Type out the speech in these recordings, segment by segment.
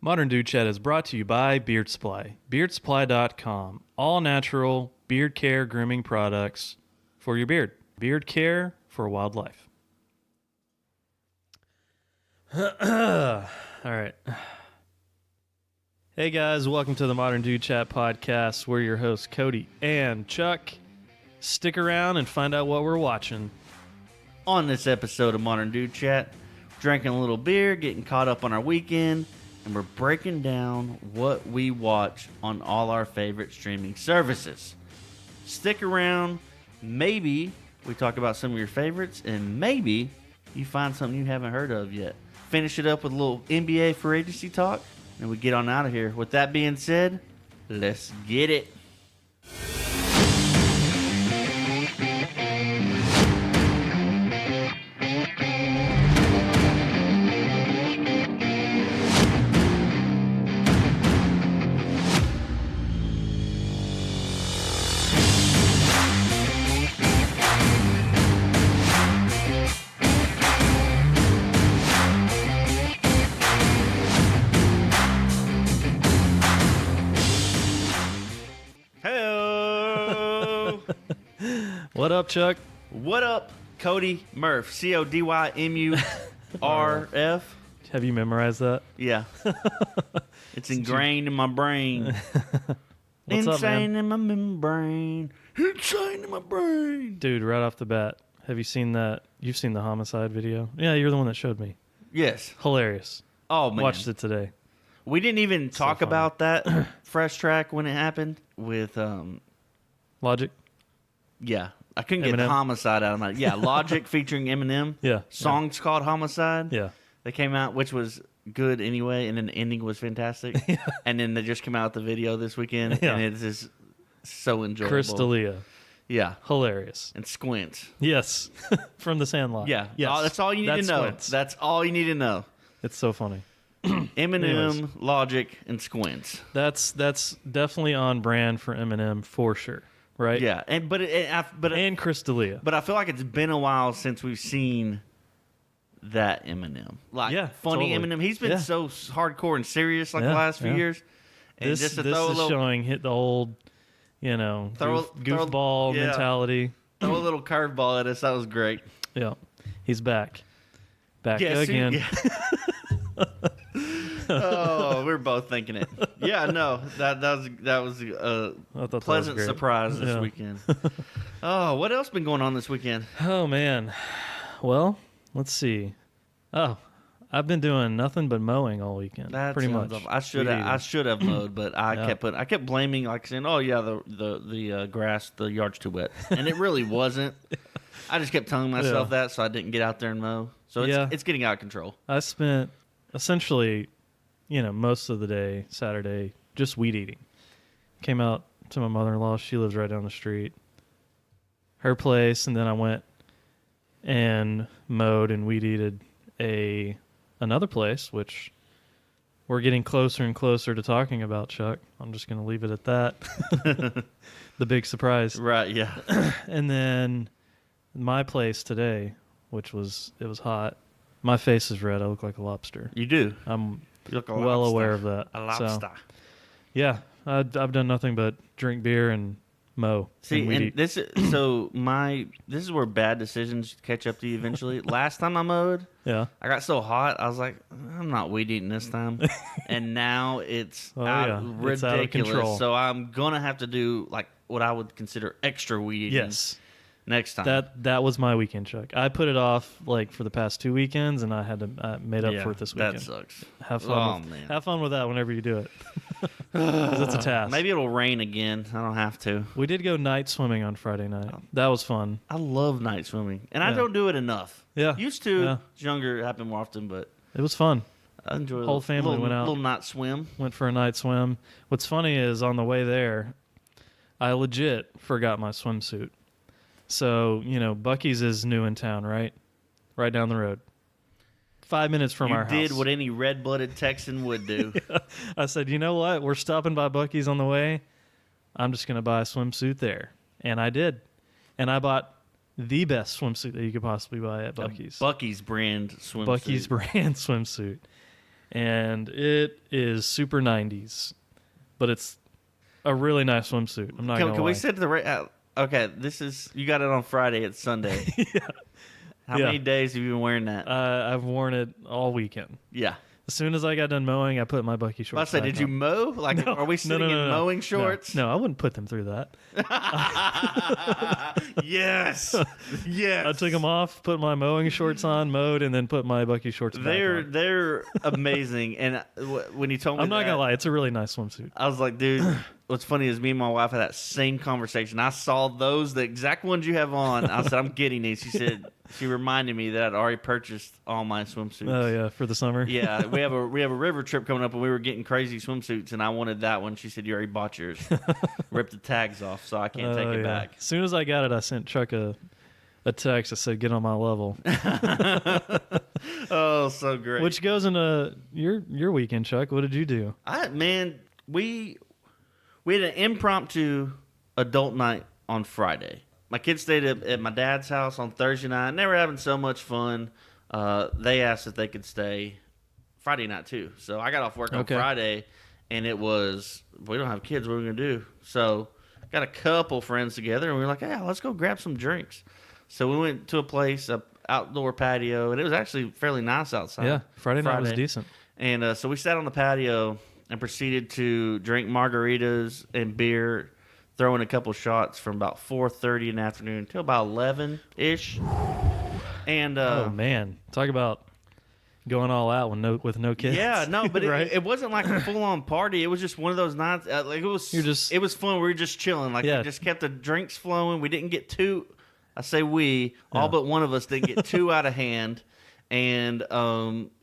Modern Dude Chat is brought to you by Beard Supply. BeardSupply.com. All natural beard care grooming products for your beard. Beard care for wildlife. All right. Hey guys, welcome to the Modern Dude Chat podcast. We're your hosts, Cody and Chuck. Stick around and find out what we're watching. On this episode of Modern Dude Chat, drinking a little beer, getting caught up on our weekend, and we're breaking down what we watch on all our favorite streaming services. Stick around. Maybe we talk about some of your favorites, and maybe you find something you haven't heard of yet. Finish it up with a little NBA free agency talk, and we get on out of here. With that being said, let's get it. What up, Chuck? What up, Cody Murph? CODYMURF. Have you memorized that? Yeah. It's ingrained in my brain. What's up, man? Insane in my membrane. Insane in my brain. Dude, right off the bat, have you seen that? You've seen the homicide video? Yeah, you're the one that showed me. Yes. Hilarious. Oh, man. Watched it today. We didn't even talk funny. about that fresh track when it happened with, Logic? yeah. I couldn't get the Eminem? homicide out of my... Yeah, Logic featuring Eminem. Yeah. Song's called Homicide. Yeah. They came out, which was good anyway, and then the ending was fantastic. And then they just came out with the video this weekend, Yeah. and it's just so enjoyable. Chris D'Elia. Yeah. Hilarious. And Squints. Yes. From The Sandlot. Yeah. Yes. That's all you need to know. Squints. That's all you need to know. It's so funny. Eminem, Anyways. Logic, and Squints. That's definitely on brand for Eminem for sure. Right? Yeah. And Chris D'Elia. But I feel like it's been a while since we've seen that Eminem. Like, Yeah, funny totally. Eminem. He's been Yeah. so hardcore and serious like the Yeah, last few yeah. years. And This just to is throw a little, showing hit the old, goofball yeah. mentality. throw a little curveball at us. That was great. Yeah. He's back. Back Yeah, see- again. yeah. Oh, we were both thinking it. Yeah, no, that was I thought that was pleasant great. surprise this Yeah. weekend. Oh, what else been going on this weekend? Oh, man. Well, let's see. Oh, I've been doing nothing but mowing all weekend. That pretty sounds much. awful. I Weed should have mowed, but I Yeah. kept blaming, like saying, "Oh yeah, the grass, the yard's too wet," and it really wasn't. I just kept telling myself that, so I didn't get out there and mow. So it's getting out of control. I spent essentially, most of the day, Saturday, just weed eating. Came out to my mother-in-law. She lives right down the street. Her place, and then I went and mowed and weed eated another place, which we're getting closer and closer to talking about, Chuck. I'm just going to leave it at that. The big surprise. Right? Yeah. And then my place today, it was hot. My face is red. I look like a lobster. You do. I'm You look a well lobster. aware of that. A lobster. So, yeah, I've done nothing but drink beer and mow. See, and weed and eat. this is where bad decisions catch up to you eventually. Last time I mowed, Yeah. I got so hot, I was like, I'm not weed eating this time. And now it's Oh, yeah. ridiculous. It's out of control. So I'm gonna have to do like what I would consider extra weed eating Yes. next time. That was my weekend, Chuck. I put it off like for the past 2 weekends, and I had to made up Yeah, for it this weekend. That sucks. Have Oh, fun. man. Have fun with that whenever you do it. 'Cause it's a task. Maybe it'll rain again. I don't have to. We did go night swimming on Friday night. That was fun. I love night swimming, and I Yeah. don't do it enough. Yeah. Used to. Yeah. Younger, it happened more often, but It was fun. I enjoy it. Whole family went out. Little night swim. Went for a night swim. What's funny is on the way there, I legit forgot my swimsuit. So, Buc-ee's is new in town, right? Right down the road. 5 minutes from You our did house. what any red-blooded Texan would do. I said, you know what? We're stopping by Buc-ee's on the way. I'm just going to buy a swimsuit there. And I did. And I bought the best swimsuit that you could possibly buy at Buc-ee's. Buc-ee's brand swimsuit. Buc-ee's brand swimsuit. and it is super 90s, but it's a really nice swimsuit. I'm not gonna Can lie. we set the right? Okay, this is you got it on Friday. It's Sunday. Yeah. How Yeah. many days have you been wearing that? I've worn it all weekend. Yeah. As soon as I got done mowing, I put my Bucky I shorts. say, back did you on. mow? Like, are we sitting in mowing shorts? No, I wouldn't put them through that. Yes. Yes. I took them off, put my mowing shorts on, mowed, and then put my Bucky shorts back on. They're amazing. And when you told me I'm not that, gonna lie, it's a really nice swimsuit. I was like, dude, what's funny is me and my wife had that same conversation. I saw the exact ones you have on. I said, I'm getting these. She said, she reminded me that I'd already purchased all my swimsuits. Oh yeah, for the summer. Yeah, we have a river trip coming up, and we were getting crazy swimsuits, and I wanted that one. She said, you already bought yours. Ripped the tags off, so I can't take Oh, it yeah. back. As soon as I got it, I sent Chuck a text that said, "Get on my level," Oh, so great. which goes into your weekend, Chuck. What did you do? We had an impromptu adult night on Friday. My kids stayed at my dad's house on Thursday night, and they were having so much fun. They asked if they could stay Friday night too. So I got off work on Okay. Friday, and it was, we don't have kids. What are we gonna do? So got a couple friends together, and we were like, "Yeah, let's go grab some drinks." So we went to a place, a outdoor patio, and it was actually fairly nice outside. Yeah, Friday night was decent. And so we sat on the patio and proceeded to drink margaritas and beer, throwing a couple shots from about 4:30 in the afternoon until about 11-ish. And Oh man, talk about going all out with no kids. yeah, no, but right? it wasn't like a full-on party. It was just one of those nights. Like it was, it was fun. We were just chilling. Like Yeah. we just kept the drinks flowing. We didn't get too. I say we, all Yeah. but one of us didn't get too out of hand. And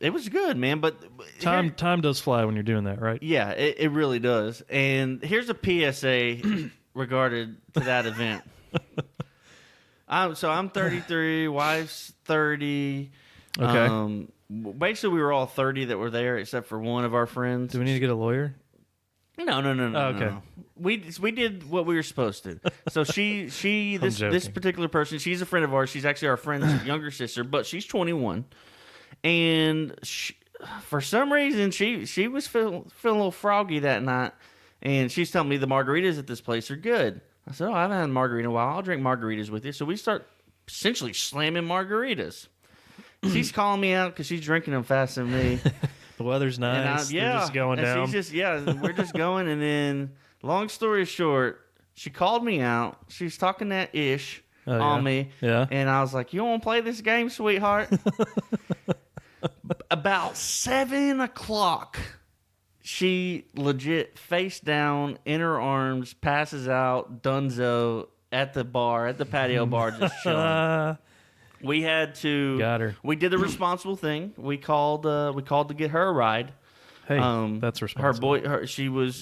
it was good, man. But time does fly when you're doing that, right? yeah, it really does. And here's a PSA regarding to that event. I'm 33, wife's 30. Okay. Basically, we were all 30 that were there, except for one of our friends. Do we need to get a lawyer? No. Oh, okay. No. We did what we were supposed to. So this joking. particular person, she's a friend of ours. She's actually our friend's younger sister, but she's 21, and for some reason she was feeling a little froggy that night, and she's telling me the margaritas at this place are good. I said, "Oh, I haven't had a margarita in a while. I'll drink margaritas with you." So we start essentially slamming margaritas. She's calling me out because she's drinking them faster than me. The weather's nice. They're just going and down. she's just, we're just going. And then, long story short, she called me out. She was talking that ish Oh, on yeah. me. Yeah. And I was like, "You want to play this game, sweetheart?" About 7 o'clock, she legit face down in her arms, passes out, dunzo at the patio bar, just chilling. We had to. Got her. We did the responsible thing. We called to get her a ride. Hey, that's responsible. She was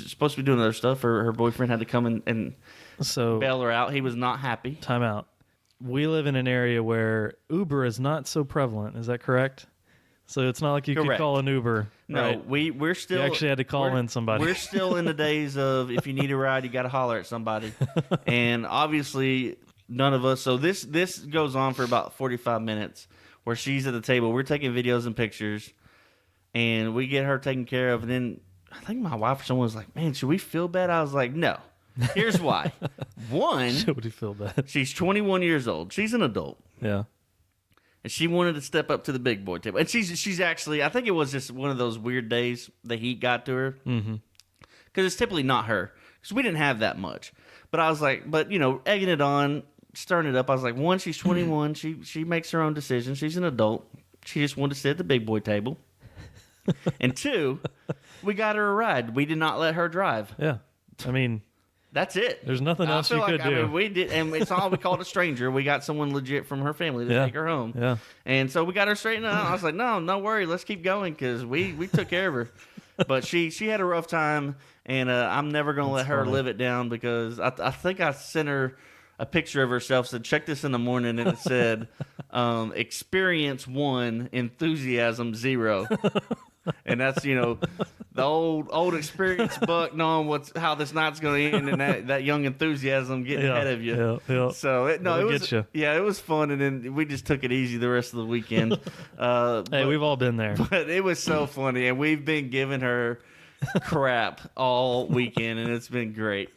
supposed to be doing other stuff. Her boyfriend had to come and So bail her out. He was not happy. time out. We live in an area where Uber is not so prevalent. Is that correct? So it's not like you could Correct. call an Uber. No, right? we're still. You actually had to call we're- in somebody. We're still in the days of if you need a ride, you got to holler at somebody, and obviously none of us. So this goes on for about 45 minutes, where she's at the table. We're taking videos and pictures, and we get her taken care of. And then I think my wife or someone was like, "Man, should we feel bad?" I was like, "No." Here's why. One, Would you feel bad? she's 21 years old. She's an adult. Yeah. And she wanted to step up to the big boy table. And she's actually, I think it was just one of those weird days the heat got to her. Mm-hmm. Because it's typically not her. Because we didn't have that much. But I was like, egging it on, stirring it up. I was like, one, she's 21. She makes her own decisions. She's an adult. She just wanted to sit at the big boy table. And two, we got her a ride. We did not let her drive. Yeah. I mean, That's it. there's nothing else you could do. I mean, we did, and it's all we called a stranger. We got someone legit from her family to Yeah. take her home. Yeah. And so we got her straightened out. I was like, no worry, let's keep going because we took care of her. But she had a rough time, and I'm never gonna let her funny. live it down because I think I sent her a picture of herself. Said check this in the morning, and it said experience 1, enthusiasm 0. And that's, the old experienced buck knowing how this night's going to end, and that young enthusiasm getting ahead of you. Yeah. So it It'll was get you. yeah, it was fun, and then we just took it easy the rest of the weekend. Hey, we've all been there. But it was so funny, and we've been giving her crap all weekend, and it's been great.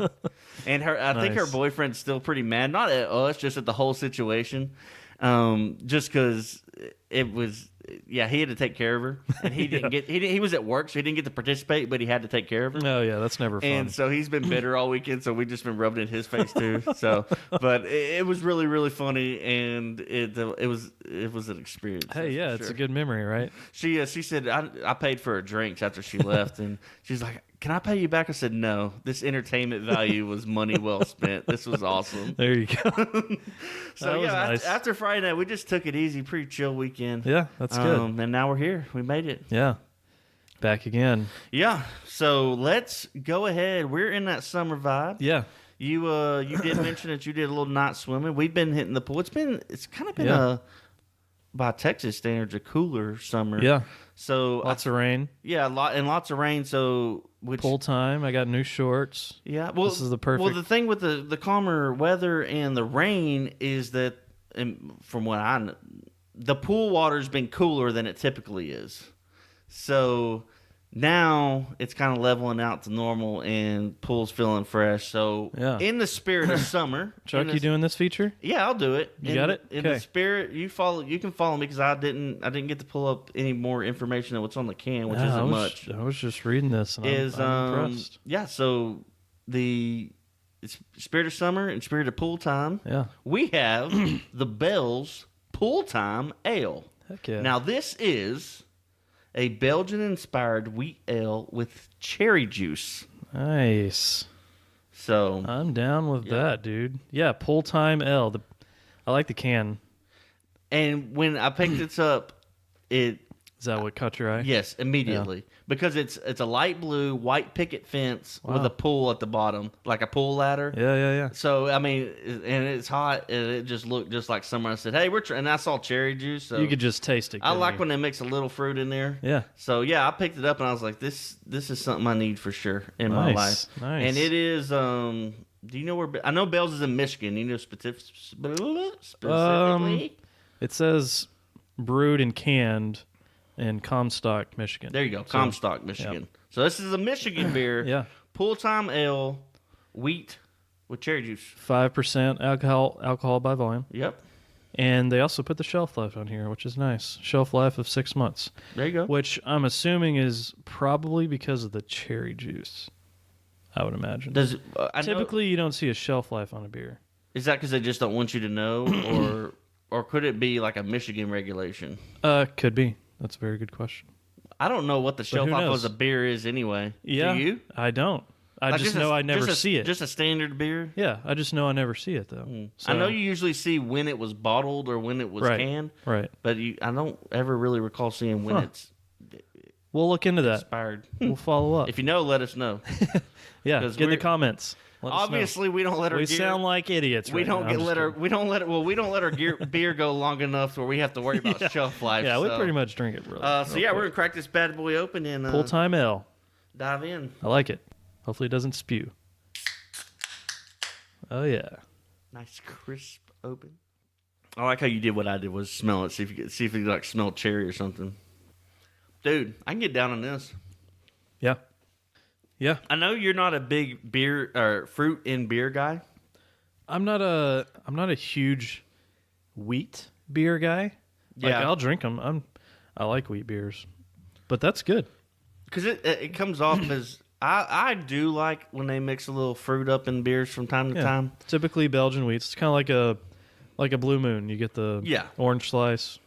And I think her Nice. boyfriend's still pretty mad, not at us, just at the whole situation. Just because it was, he had to take care of her, and he didn't he was at work, so he didn't get to participate, but he had to take care of her. Oh yeah, that's never fun. And so he's been bitter all weekend, so we've just been rubbing it in his face too. So, but it was really, really funny, and it was an experience. Hey, yeah, that's for it's a sure. good memory, right? She said I paid for her drinks after she left, and she's like, "Can I pay you back?" I said, "No. This entertainment value was money well spent. This was awesome." There you go. So That was nice. after Friday night, we just took it easy, pretty chill weekend. Yeah, that's good. And now we're here. We made it. Yeah, back again. Yeah. So let's go ahead. We're in that summer vibe. Yeah, You did mention that you did a little night swimming. We've been hitting the pool. It's kind of been Yeah. by Texas standards, a cooler summer. yeah. So Lots of rain. lots of rain. So Pool time. I got new shorts. yeah. Well, This is the perfect- Well, the thing with the calmer weather and the rain is that, from what I know, the pool water's been cooler than it typically is. So now it's kind of leveling out to normal, and pool's feeling fresh. So Yeah. in the spirit of summer, Chuck, in you the- doing this feature? Yeah, I'll do it. You got it? In the Okay. spirit, you can follow me because I didn't get to pull up any more information than what's on the can, which Yeah, isn't I was, much. I was just reading this, and Is I'm impressed. yeah? So it's spirit of summer and spirit of pool time. Yeah. We have the Bell's Pool Time Ale. Heck yeah. Now this is a Belgian-inspired wheat ale with cherry juice. Nice. So I'm down with that, dude. Yeah, Pool Time L. I like the can. and when I picked this up, it Is that what caught your eye? yes immediately because it's a light blue white picket fence with Wow. a pool at the bottom, like a pool ladder. Yeah. So I mean, and it's hot, and it just looked just like summer. I said, "Hey, and I saw cherry juice." So You could just taste it. I couldn't like you? when they mix a little fruit in there. Yeah. So yeah, I picked it up and I was like, "This is something I need for sure in my life." Nice. And it is. Do you know where? I know Bell's is in Michigan. You know specifically. It says brewed and canned in Comstock, Michigan. There you go, So, Comstock, Michigan. So this is a Michigan beer. Yeah. Pool time ale, wheat with cherry juice. 5% alcohol by volume. Yep. And they also put the shelf life on here, which is nice. Shelf life of 6 months, There you go. which I'm assuming is probably because of the cherry juice. I would imagine. Does I know, Typically, you don't see a shelf life on a beer. is that because they just don't want you to know, or could it be like a Michigan regulation? Could be. That's a very good question. I don't know what the shelf who life knows? of a beer is anyway. Yeah. Do you? I don't. I Like just know I never just a- see it. Just a standard beer. Yeah, I just know I never see it though. So, I know you usually see when it was bottled or when it was Right. canned, Right. but I don't ever really recall seeing when Huh. it's We'll look into that. expired. We'll follow up. If you know, let us know. Yeah, 'cause get in the we're- comments. Let us know. Obviously, we don't let our we gear, sound like idiots. we right don't now. get I'm just let our kidding. we don't let we don't let our beer go long enough where we have to worry about Yeah. shelf life. Yeah, we so. pretty much drink it really. So real yeah, we're quick. gonna crack this bad boy open and Full time ale. dive in. I like it. Hopefully, it doesn't spew. Oh yeah. Nice crisp open. I like how you did what I did was smell it. See if you like smell cherry or something. Dude, I can get down on this. Yeah. Yeah. I know you're not a big beer or fruit in beer guy. I'm not a huge wheat beer guy. Like Yeah. I'll drink them. I like wheat beers, but that's good. Because it comes off as I do like when they mix a little fruit up in beers from time to Yeah. time. Typically Belgian wheats. It's kind of like a Blue Moon. You get the Yeah. orange slice.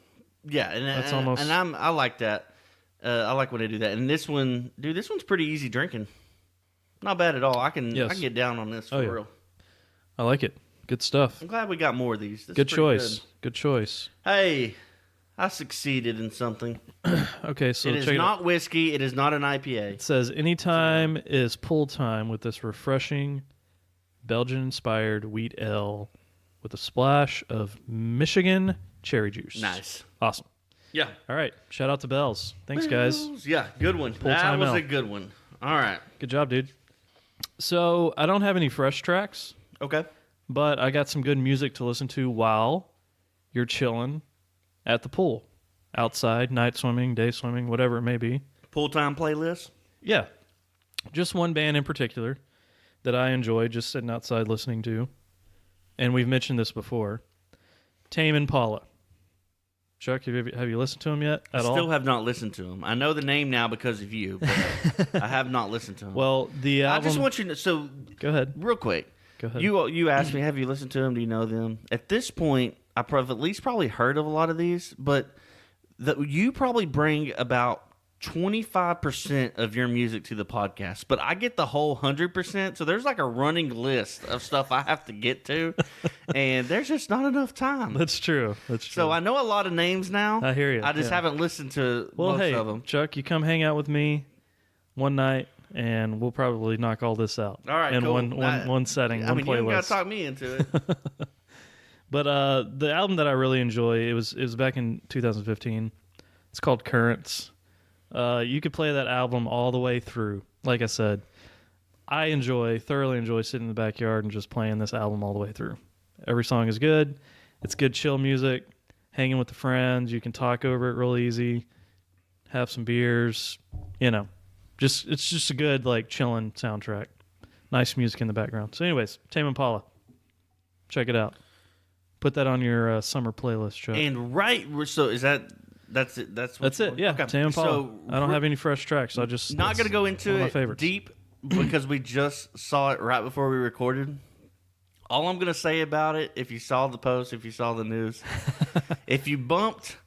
Yeah, and That's and, almost- and I like that. I like when they do that. And this one, dude, this one's pretty easy drinking. Not bad at all. I can Yes. get down on this for Oh, yeah. real. I like it. Good stuff. I'm glad we got more of these. This is Good pretty choice. Good choice. Good. Hey, I succeeded in something. Okay, so It is check it out. not whiskey. It is not an IPA. It says anytime is pull time with this refreshing Belgian-inspired wheat ale with a splash of Michigan cherry juice. Nice. Awesome. Yeah. All right. Shout out to Bells. Thanks, guys. Yeah, good one. That time was out. a good one. All right. Good job, dude. So I don't have any fresh tracks, Okay. but I got some good music to listen to while you're chilling at the pool, outside, night swimming, day swimming, whatever it may be. Full time playlist. Yeah. Just one band in particular that I enjoy just sitting outside listening to. And we've mentioned this before. Tame Impala. Chuck, have you listened to them yet at all? Still have not listened to him. I know the name now because of you, but I have not listened to him. Well, the album... I just want you to so Go ahead. real quick. Go ahead. You asked me, have you listened to them? Do you know them? At this point, I've at least probably heard of a lot of these, but you probably bring about 25% of your music to the podcast, but I get the whole 100%. So there's like a running list of stuff I have to get to, and there's just not enough time. That's true. That's true. So I know a lot of names now. I hear you. I just Yeah. haven't listened to most hey, of them. Chuck, you come hang out with me one night, and we'll probably knock all this out. All right, in cool. one setting, one you don't playlist. gotta talk me into it. But the album that I really enjoy, it was back in 2015. It's called Currents. You could play that album all the way through. Like I said, I thoroughly enjoy sitting in the backyard and just playing this album all the way through. Every song is good. It's good chill music. Hanging with the friends, you can talk over it real easy. Have some beers, it's just a good like chilling soundtrack. Nice music in the background. So, anyways, Tame Impala, check it out. Put that on your summer playlist, Chuck. And so is that's it? That's it. Yeah, Okay. Tame Impala. So I don't have any fresh tracks. So I just not going to go into one of my it favorites. deep because we just saw it right before we recorded. All I'm going to say about it, if you saw the post, if you saw the news, if you bumped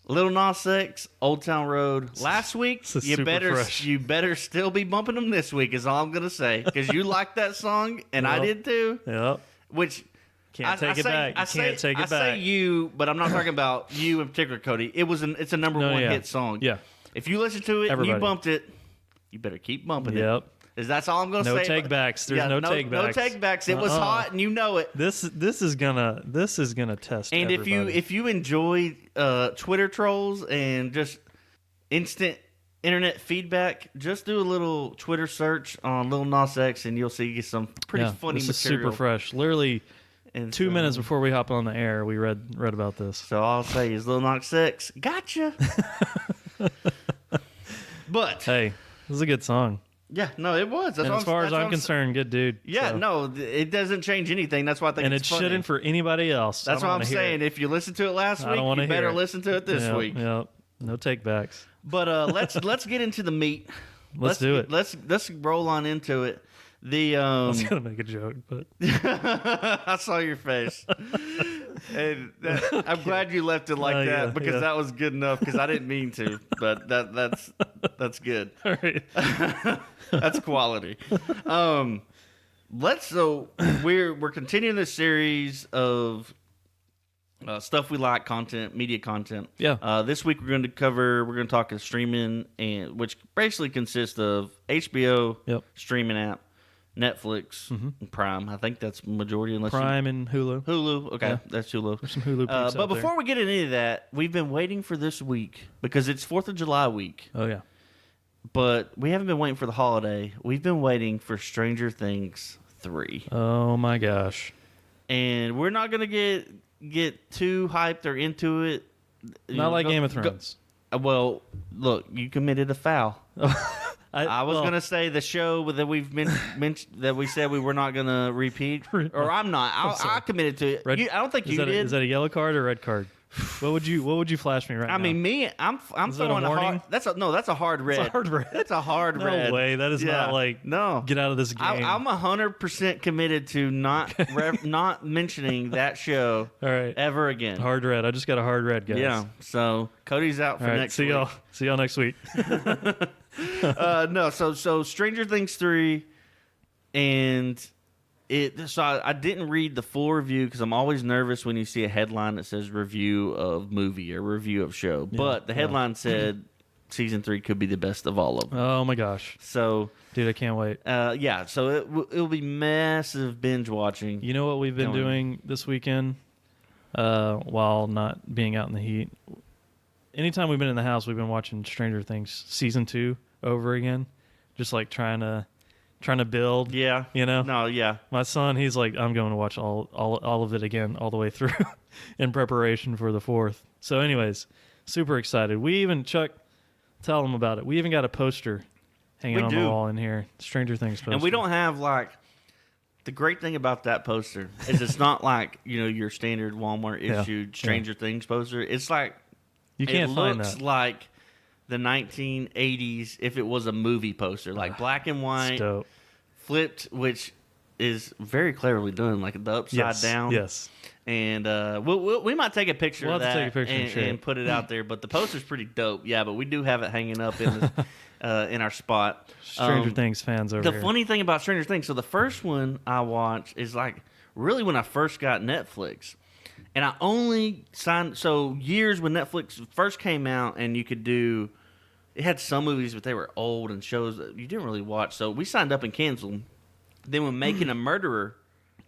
Lil Nas X, Old Town Road last week, This is super fresh. you better still be bumping them this week. Is all I'm going to say because you liked that song and I Yep. did too. Yep. Which. Can't take it back. You can't take it I say back. you, but I'm not talking about you in particular, Cody. It's a number one yeah. hit song. Yeah. If you listen to it and Everybody. you bumped it, you better keep bumping it. Yep. Is that's all I'm going to No say? take backs. There's no take backs. No take backs. It was hot and you know it. This is gonna test. And everybody. if you enjoy Twitter trolls and just instant internet feedback, just do a little Twitter search on Lil Nas X and you'll see some pretty funny this material. is super fresh. Literally And 2 so- minutes before we hop on the air, we read about this. So all I'll say is Lil Nas X, gotcha. But Hey, this is a good song. yeah, no, it was. That's And what as far that's as what I'm concerned, good dude. yeah, So- no, it doesn't change anything. That's why I think and it it's funny. shouldn't for anybody else. That's I what don't I'm wanna hear saying. it. If you listened to it last I week, don't wanna you hear better it. listen to it this Yep, week. Yep. No take backs. But let's get into the meat. Let's do it. Let's roll on into it. The I was gonna make a joke, but I saw your face, and I'm glad you left it like Yeah, that because yeah. that was good enough. Because I didn't mean to, but that's good. all right. That's quality. So we're continuing this series of stuff we like, media content. Yeah. This week we're going to talk streaming, and which basically consists of HBO Yep. streaming app, Netflix, and Prime. I think that's majority. Unless Prime and Hulu. Hulu. Okay, Yeah. that's Hulu. There's some Hulu peeps But out there. before we get into any of that, we've been waiting for this week because it's 4th of July week. Oh yeah. But we haven't been waiting for the holiday. We've been waiting for Stranger Things 3. Oh my gosh. And we're not going to get too hyped or into it. Not like Game of Thrones. Well, look, you committed a foul. I was well, going to say the show that we've mentioned that we said we were not going to repeat. Or I'm not. I committed to it. Red- I don't think is you that did. Is that a yellow card or red card? What would you flash me right now? I mean, I'm Is that a throwing a warning? hard. That's a hard red. It's a hard red. That's a hard No red. way. That is not like no. get out of this game. I'm 100% committed to not mentioning that show All right. ever again. Hard red. I just got a hard red, guys. Yeah. So Cody's out for All right. next See week. y'all. See y'all next week. No. So Stranger Things 3, and I didn't read the full review because I'm always nervous when you see a headline that says review of movie or review of show. But the headline said season 3 could be the best of all of them. Oh my gosh, So dude, I can't wait. yeah. So it'll be massive binge watching. You know what we've been Going. doing this weekend while not being out in the heat? anytime we've been in the house, we've been watching Stranger Things season 2 over again, just like trying to build. Yeah. You know. No. Yeah. My son, he's like, I'm going to watch all of it again, all the way through, in preparation for the 4th. So, anyways, super excited. We even Chuck, tell them about it. We even got a poster hanging on the wall in here, Stranger Things poster. And we don't have like. The great thing about that poster is it's not like, your standard Walmart issued Stranger Things poster. It's like you can't find looks that. like the 1980s if it was a movie poster, like black and white, Dope. flipped, which is very cleverly done, like the upside down. Yes. And we might take a picture We'll of have to that take a picture and put it out there. But the poster's pretty dope. Yeah, but we do have it hanging up in in our spot. Stranger Things fans over The here. funny thing about Stranger Things, so the first one I watched is like really when I first got Netflix. And I only signed, so years when Netflix first came out and you could do, it had some movies, but they were old and shows that you didn't really watch. So we signed up and canceled. Then when Making a Murderer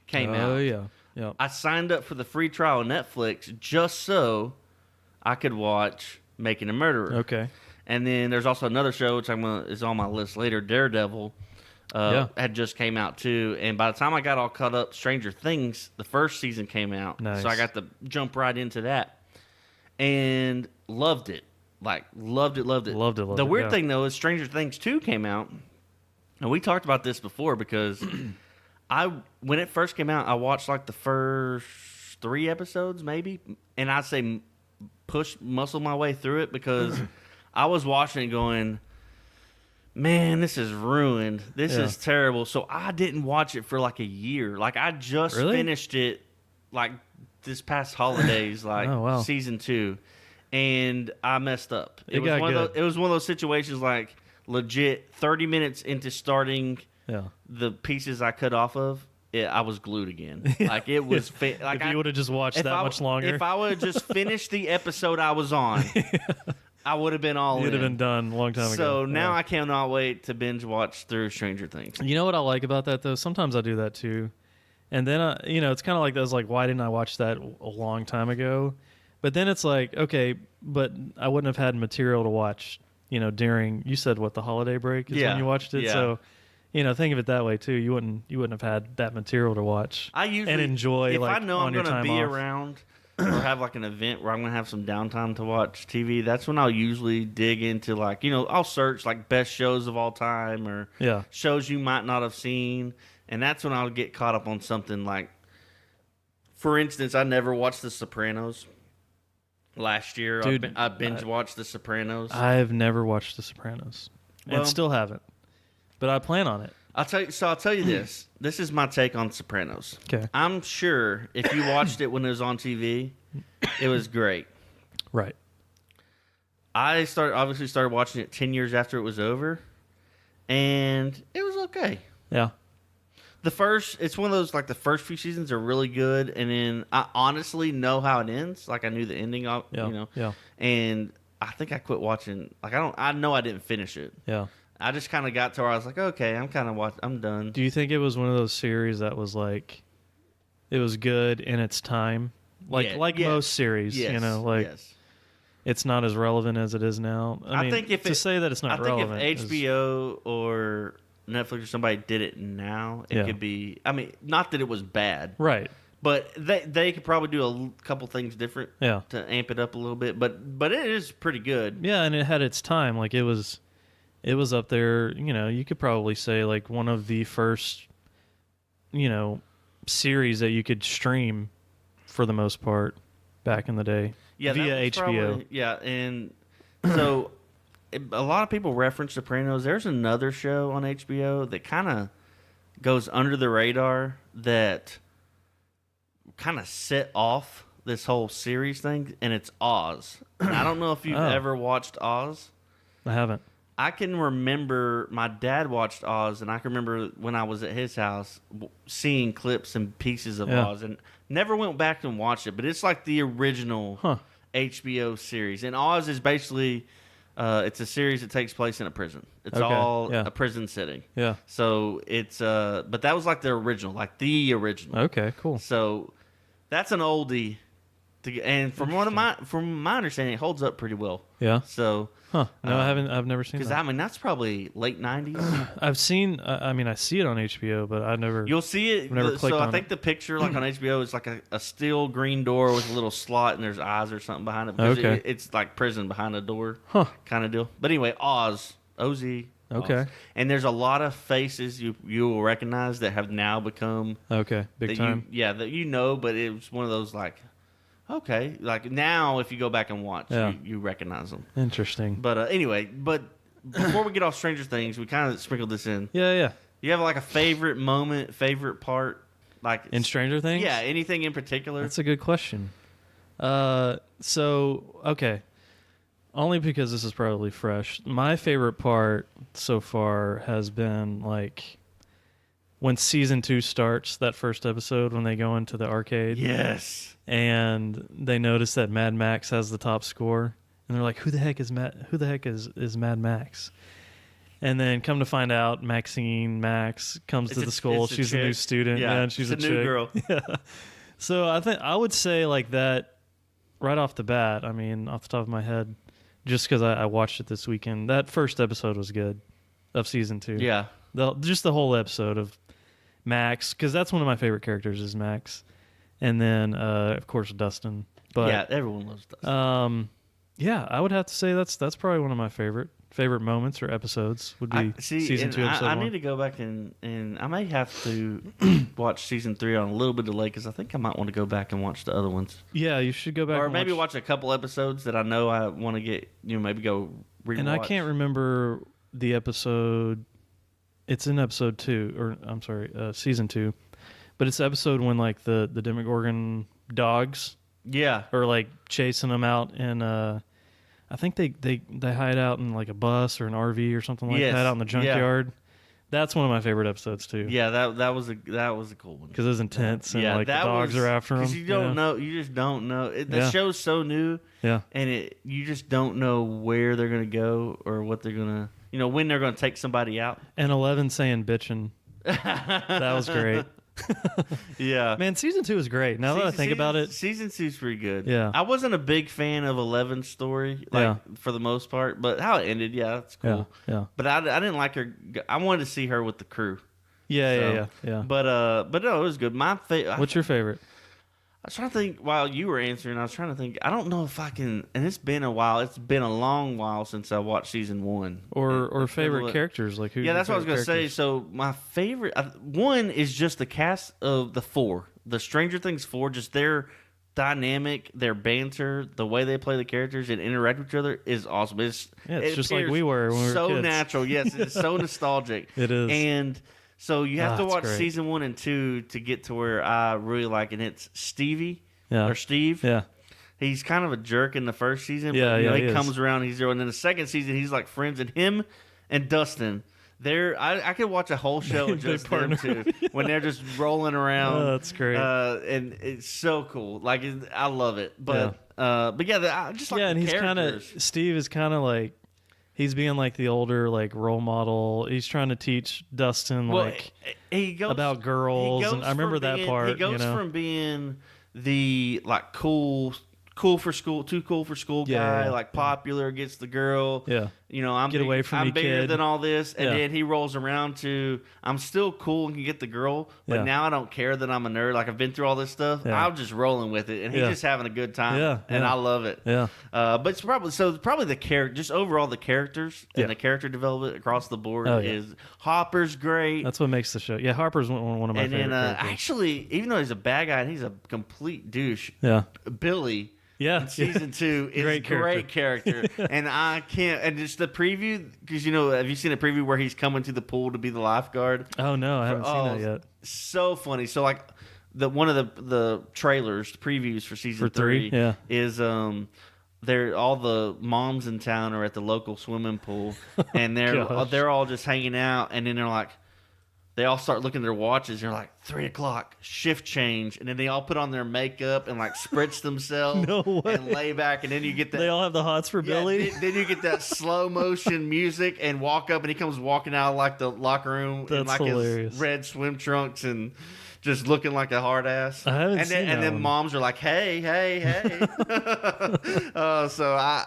came out. Oh, yeah. Yep. I signed up for the free trial of Netflix just so I could watch Making a Murderer. Okay. And then there's also another show which is on my list later, Daredevil. Had just came out too. And by the time I got all caught up, Stranger Things, the first season came out. Nice. So I got to jump right into that. And loved it. Like, loved it. Loved it, The weird yeah. thing, though, is Stranger Things 2 came out. And we talked about this before because when it first came out, I watched like the first 3 episodes maybe. And I'd say muscle my way through it because I was watching it going, man, this is ruined. This is terrible. So I didn't watch it for like a year. Like I just finished it like this past holidays, like Oh, wow. season 2. And I messed up. It got good. It was one of those situations like legit 30 minutes into starting the pieces I cut off of, I was glued again. Like it was like if you would have just watched that much longer. If I would have just finished the episode I was on, I would have been all in. You'd have been done a long time ago. So now I cannot wait to binge watch through Stranger Things. You know what I like about that though? Sometimes I do that too, and then it's kind of like those like, why didn't I watch that a long time ago? But then it's like, okay, but I wouldn't have had material to watch. During you said what the holiday break is when you watched it. Yeah. So, think of it that way too. You wouldn't have had that material to watch. I usually and enjoy if like I know on I'm your going to time be off. around or have like an event where I'm going to have some downtime to watch TV. That's when I'll usually dig into like I'll search like best shows of all time or shows you might not have seen, and that's when I'll get caught up on something like, for instance, I never watched The Sopranos. Last year, Dude, I binge watched The Sopranos. I've never watched The Sopranos, and still haven't, but I plan on it. I'll tell you this. This is my take on Sopranos. Okay. I'm sure if you watched it when it was on TV, it was great. Right. I obviously started watching it 10 years after it was over, and it was okay. Yeah. It's one of those, like, the first few seasons are really good, and then I honestly know how it ends. Like, I knew the ending, Yeah. and I think I quit watching. Like, I know I didn't finish it. Yeah. I just kind of got to where I was like, okay, I'm done. Do you think it was one of those series that was like, it was good in its time? Like yes. most series, Yes. Yes. It's not as relevant as it is now. I mean, think if to say that it's not relevant. I think if HBO or Netflix or somebody did it now, it could be. I mean, not that it was bad, right? but they could probably do a couple things different, Yeah. to amp it up a little bit. But it is pretty good. Yeah, and it had its time. Like it was up there. You could probably say like one of the first, series that you could stream, for the most part, back in the day. Yeah, via that was HBO. probably, and so a lot of people reference Sopranos. There's another show on HBO that kind of goes under the radar that kind of set off this whole series thing, and it's Oz. And I don't know if you've ever watched Oz. I haven't. I can remember my dad watched Oz, and I can remember when I was at his house seeing clips and pieces of Oz, and never went back and watched it. But it's like the original HBO series, and Oz is basically it's a series that takes place in a prison. It's all a prison setting. Yeah. So it's but that was like the original. Okay, cool. So that's an oldie And from my understanding, it holds up pretty well. Yeah. So, Huh. No, I haven't. I've never seen because that. I mean that's probably late '90s. I've seen. I mean, I see it on HBO, but I never. You'll see it. I've never clicked So I on think it. the picture, like on HBO, is like a steel green door with a little slot, and there's eyes or something behind it. Because Okay. it's like prison behind a door, Huh. kind of deal. But anyway, Oz, O-Z. Okay. Oz. And there's a lot of faces you will recognize that have now become Okay. Big that time. that you know, but it was one of those like, okay, like now if you go back and watch, Yeah. you recognize them. Interesting. But anyway, before we get off Stranger Things, we kind of sprinkled this in. Yeah. Yeah. You have like a favorite moment, favorite part, like In Stranger Things. yeah, anything in particular? That's a good question. So okay, only because this is probably fresh. My favorite part so far has been like when season 2 starts. That first episode when they go into the arcade. Yes. And they notice that Mad Max has the top score, and they're like, "Who the heck is Mad Max?" And then come to find out, Maxine Max comes to the school. it's a She's a new chick. student. Yeah, and she's it's a a new chick. girl. Yeah. So I think I would say like that right off the bat. I mean, off the top of my head, just because I watched it this weekend. That first episode was good of season 2. Yeah. Just the whole episode of Max, because that's one of my favorite characters is Max, and then of course Dustin. But yeah, everyone loves Dustin. yeah, I would have to say that's probably one of my favorite moments or episodes would be season 2 episode I 1. need to go back and I may have to watch season 3 on a little bit of delay because I think I might want to go back and watch the other ones, Yeah, you should go back or and maybe watch a couple episodes that I know I want to get. Maybe go rewatch. And I can't remember the episode. It's in episode 2, or I'm sorry, season 2. But it's the episode when like the Demogorgon dogs Yeah. are like chasing them out, and I think they hide out in like a bus or an RV or something like Yes. that out in the Yeah. junkyard. That's one of my favorite episodes too. Yeah, that was a cool one. Because it was intense and like the that dogs was- are after them. 'cause you don't know. You just don't know. The Yeah. show's so new, Yeah. and you just don't know where they're gonna go or what they're gonna. When they're gonna take somebody out. And 11 saying bitchin'. That was great. Yeah. Man, season 2 is great. Now that I think about it, season 2's pretty good. Yeah. I wasn't a big fan of 11's story, for the most part, but how it ended, yeah, that's cool. yeah. But I didn't like her. I wanted to see her with the crew. Yeah. But no, it was good. My favorite. What's your favorite? I was trying to think while you were answering. I was trying to think. I don't know if I can. And it's been a while. It's been a long while since I watched season 1. Or favorite what- characters? Like who? Yeah, that's what I was gonna say. So my favorite one is just the cast of the 4, the Stranger Things 4. Just their dynamic, their banter, the way they play the characters and interact with each other is awesome. It's just like we were when we were so kids. natural. Yes, it's so nostalgic. It is. And so you have to it's watch great. season 1 and 2 to get to where I really like, and it's Stevie Yeah. or Steve. Yeah. He's kind of a jerk in the first season. Yeah, but, yeah, he he is. comes around. He's there, and then the second season, he's like friends, and him and Dustin. I could watch a whole show with They just them partner. two when they're just rolling around. Oh, that's great. And it's so cool. Like I love it. But I just like Yeah, and the he's kind characters. of Steve is kind of like he's being like the older like role model. He's trying to teach Dustin like he goes about girls, he goes and I remember from that being- part. He goes from being the like cool for school, too cool for school Yeah, guy, like popular, gets the girl. Yeah. I'm Get away from I'm me, bigger kid. than all this, and Yeah. then he rolls around to I'm still cool and can get the girl, but Yeah. now I don't care that I'm a nerd. Like I've been through all this stuff. Yeah. I'm just rolling with it, and he's Yeah. just having a good time. Yeah, and yeah. I love it. Yeah. But it's probably the character, just overall the characters Yeah. and the character development across the board Oh, yeah. is Hopper's great. That's what makes the show. Yeah, Harper's one of my And favorite then characters. actually, even though he's a bad guy and he's a complete douche, Yeah. Billy Yeah. in season 2 is Great a great character. And I can't. And just the preview, because have you seen a preview where he's coming to the pool to be the lifeguard? Oh no, I haven't seen that Oh, yet. So funny. So like one of the trailers, the previews for season For 3, yeah. is all the moms in town are at the local swimming pool, and Gosh. they're all just hanging out, and then they're like. They all start looking at their watches. They're like 3:00, shift change, and then they all put on their makeup and like spritz themselves No way. and lay back, and then you get that. They all have the hots for Yeah, Billy. Then you get that slow motion music and walk up, and he comes walking out of like the locker room in That's like hilarious. his red swim trunks and just looking like a hard ass. I haven't and seen then, that and then one. moms are like, hey, hey, hey. So I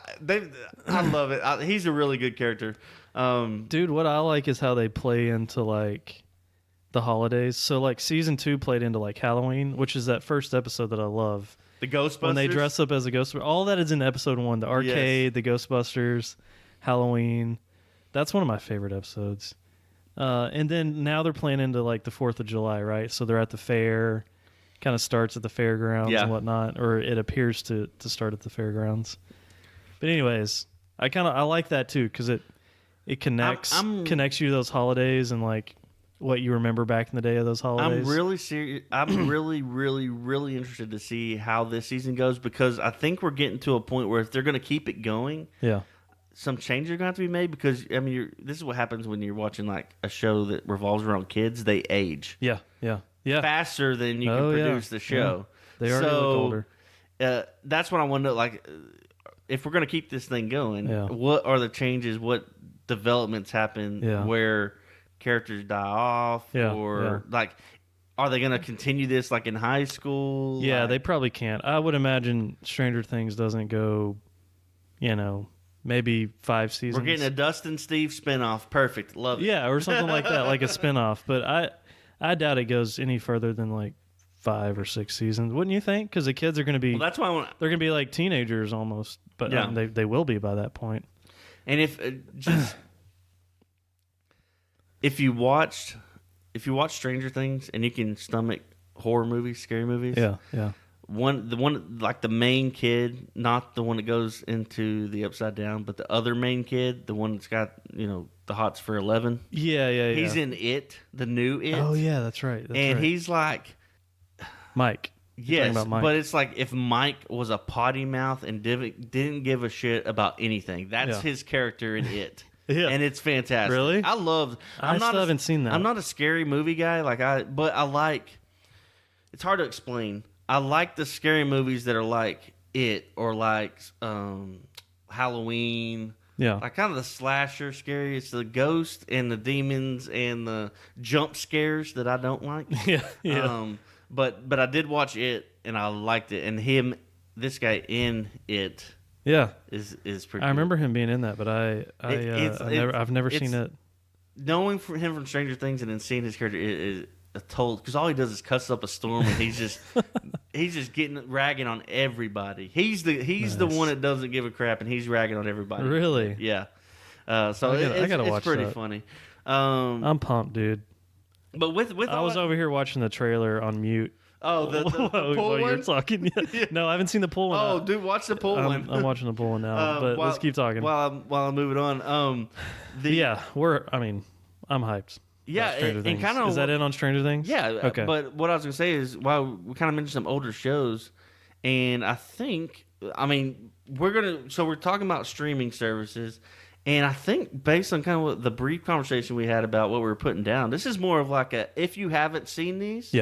love it. He's a really good character. Dude, what I like is how they play into like the holidays. So like season 2 played into like Halloween, which is that first episode that I love. The Ghostbusters. When they dress up as a ghost, all that is in episode 1. The arcade, the Ghostbusters, Halloween. That's one of my favorite episodes. And then now they're playing into like the 4th of July, right? So they're at the fair, kind of starts at the fairgrounds and whatnot, or it appears to start at the fairgrounds. But anyways, I like that too because it connects you to those holidays and like what you remember back in the day of those holidays. I'm really serious. I'm really, really, really interested to see how this season goes because I think we're getting to a point where if they're going to keep it going, yeah, some changes are going to have to be made because I mean, this is what happens when you're watching like a show that revolves around kids. They age, yeah, faster than you can produce the show. Yeah. They already look older. That's what I wonder. Like, if we're going to keep this thing going, Yeah. what are the changes? What developments happen where characters die off, or like, are they going to continue this like in high school? Yeah, like, they probably can't. I would imagine Stranger Things doesn't go, maybe 5 seasons. we're getting a Dustin Steve spinoff. Perfect, love it. Yeah, or something like that, like a spinoff. But I doubt it goes any further than like 5 or 6 seasons. Wouldn't you think? Because the kids are going to be Well, that's why I want. they're going to be like teenagers almost, but they will be by that point. And if just if you watch Stranger Things and you can stomach horror movies, scary movies, Yeah. the one like the main kid, not the one that goes into the Upside Down, but the other main kid, the one that's got the hots for 11. Yeah. He's in It, the new It. Oh yeah, that's right. He's like, Mike. You're talking yes, about Mike. but it's like if Mike was a potty mouth and didn't give a shit about anything. That's his character in It. Yeah. And it's fantastic. Really? I still haven't seen that. I'm not a scary movie guy, but I like. It's hard to explain. I like the scary movies that are like It or like Halloween. Yeah. Like kind of the slasher scary. It's the ghost and the demons and the jump scares that I don't like. yeah. But I did watch It and I liked it. And this guy in It. Yeah. Is pretty. I remember him being in that, but I've never seen it. Knowing him from Stranger Things and then seeing his character is a total, because all he does is cuss up a storm and he's just ragging on everybody. He's the one that doesn't give a crap and he's ragging on everybody. Really? Yeah. So I gotta watch it's pretty that. funny. I'm pumped, dude. But with I was over here watching the trailer on mute. the pool while you're one? talking. No, I haven't seen the pool one. Oh, dude, watch the pool one. I'm watching the pool one now. But let's keep talking. While I'm moving on. I'm hyped. Yeah, Stranger Things. kind of Is that it on Stranger Things? Yeah. Okay. But what I was gonna say is, we kind of mentioned some older shows, and I think, we're talking about streaming services, and I think based on kind of what the brief conversation we had about what we were putting down, this is more of like if you haven't seen these,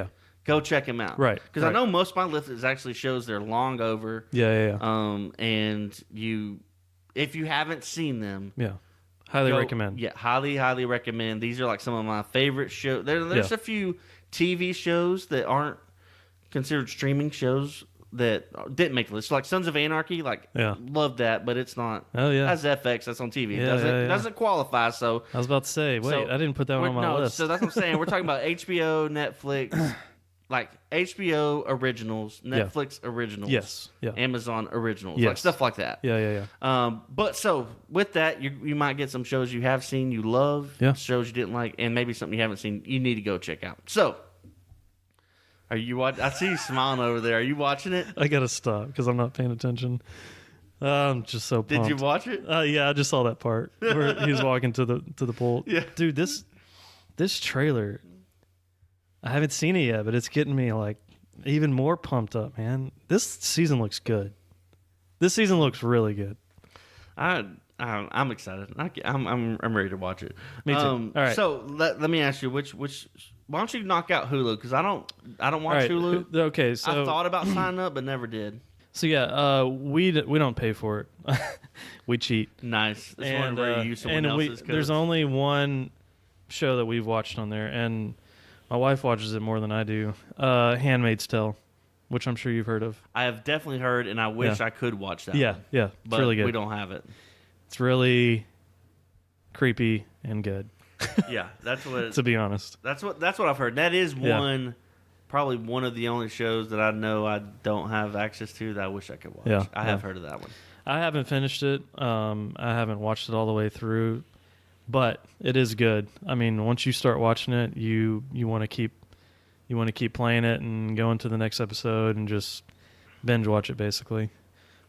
go check them out. Right. Because I know most of my list is actually shows they're long over. Yeah. And if you haven't seen them, highly recommend. Yeah, highly recommend. These are like some of my favorite shows. There's a few TV shows that aren't considered streaming shows that didn't make the list. Like Sons of Anarchy, love that, but it's not. Oh yeah, that's FX. That's on TV. Yeah, It doesn't qualify. So I was about to say, wait, I didn't put that one on my list. So that's what I'm saying. We're talking about HBO, Netflix. Like HBO originals, Netflix originals, Amazon originals, like stuff like that. Yeah. But so with that, you might get some shows you have seen, you love, shows you didn't like, and maybe something you haven't seen, you need to go check out. So, are you watching? I see you smiling over there. Are you watching it? I gotta stop because I'm not paying attention. I'm just so pumped. Did you watch it? Yeah, I just saw that part where he's walking to the pool. Yeah, dude, this trailer. I haven't seen it yet, but it's getting me like even more pumped up, man. This season looks good. This season looks really good. I'm excited. I'm ready to watch it. Me too. All right. So let me ask you, which why don't you knock out Hulu? Because I don't watch Hulu. Okay, so I thought about signing up, but never did. So we don't pay for it. We cheat. Nice. Where you use someone else's codes. There's only one show that we've watched on there, and My wife watches it more than I do. Handmaid's Tale, which I'm sure you've heard of. I have definitely heard, and I wish I could watch that. Yeah, one, yeah, it's but really good. we don't have it. It's really creepy and good, Yeah, that's what. to be honest. That's what I've heard. That is probably one of the only shows that I know I don't have access to that I wish I could watch. Yeah, I have heard of that one. I haven't finished it. I haven't watched it all the way through, but it is good. I mean, once you start watching it, you want to keep playing it and going to the next episode and just binge watch it basically.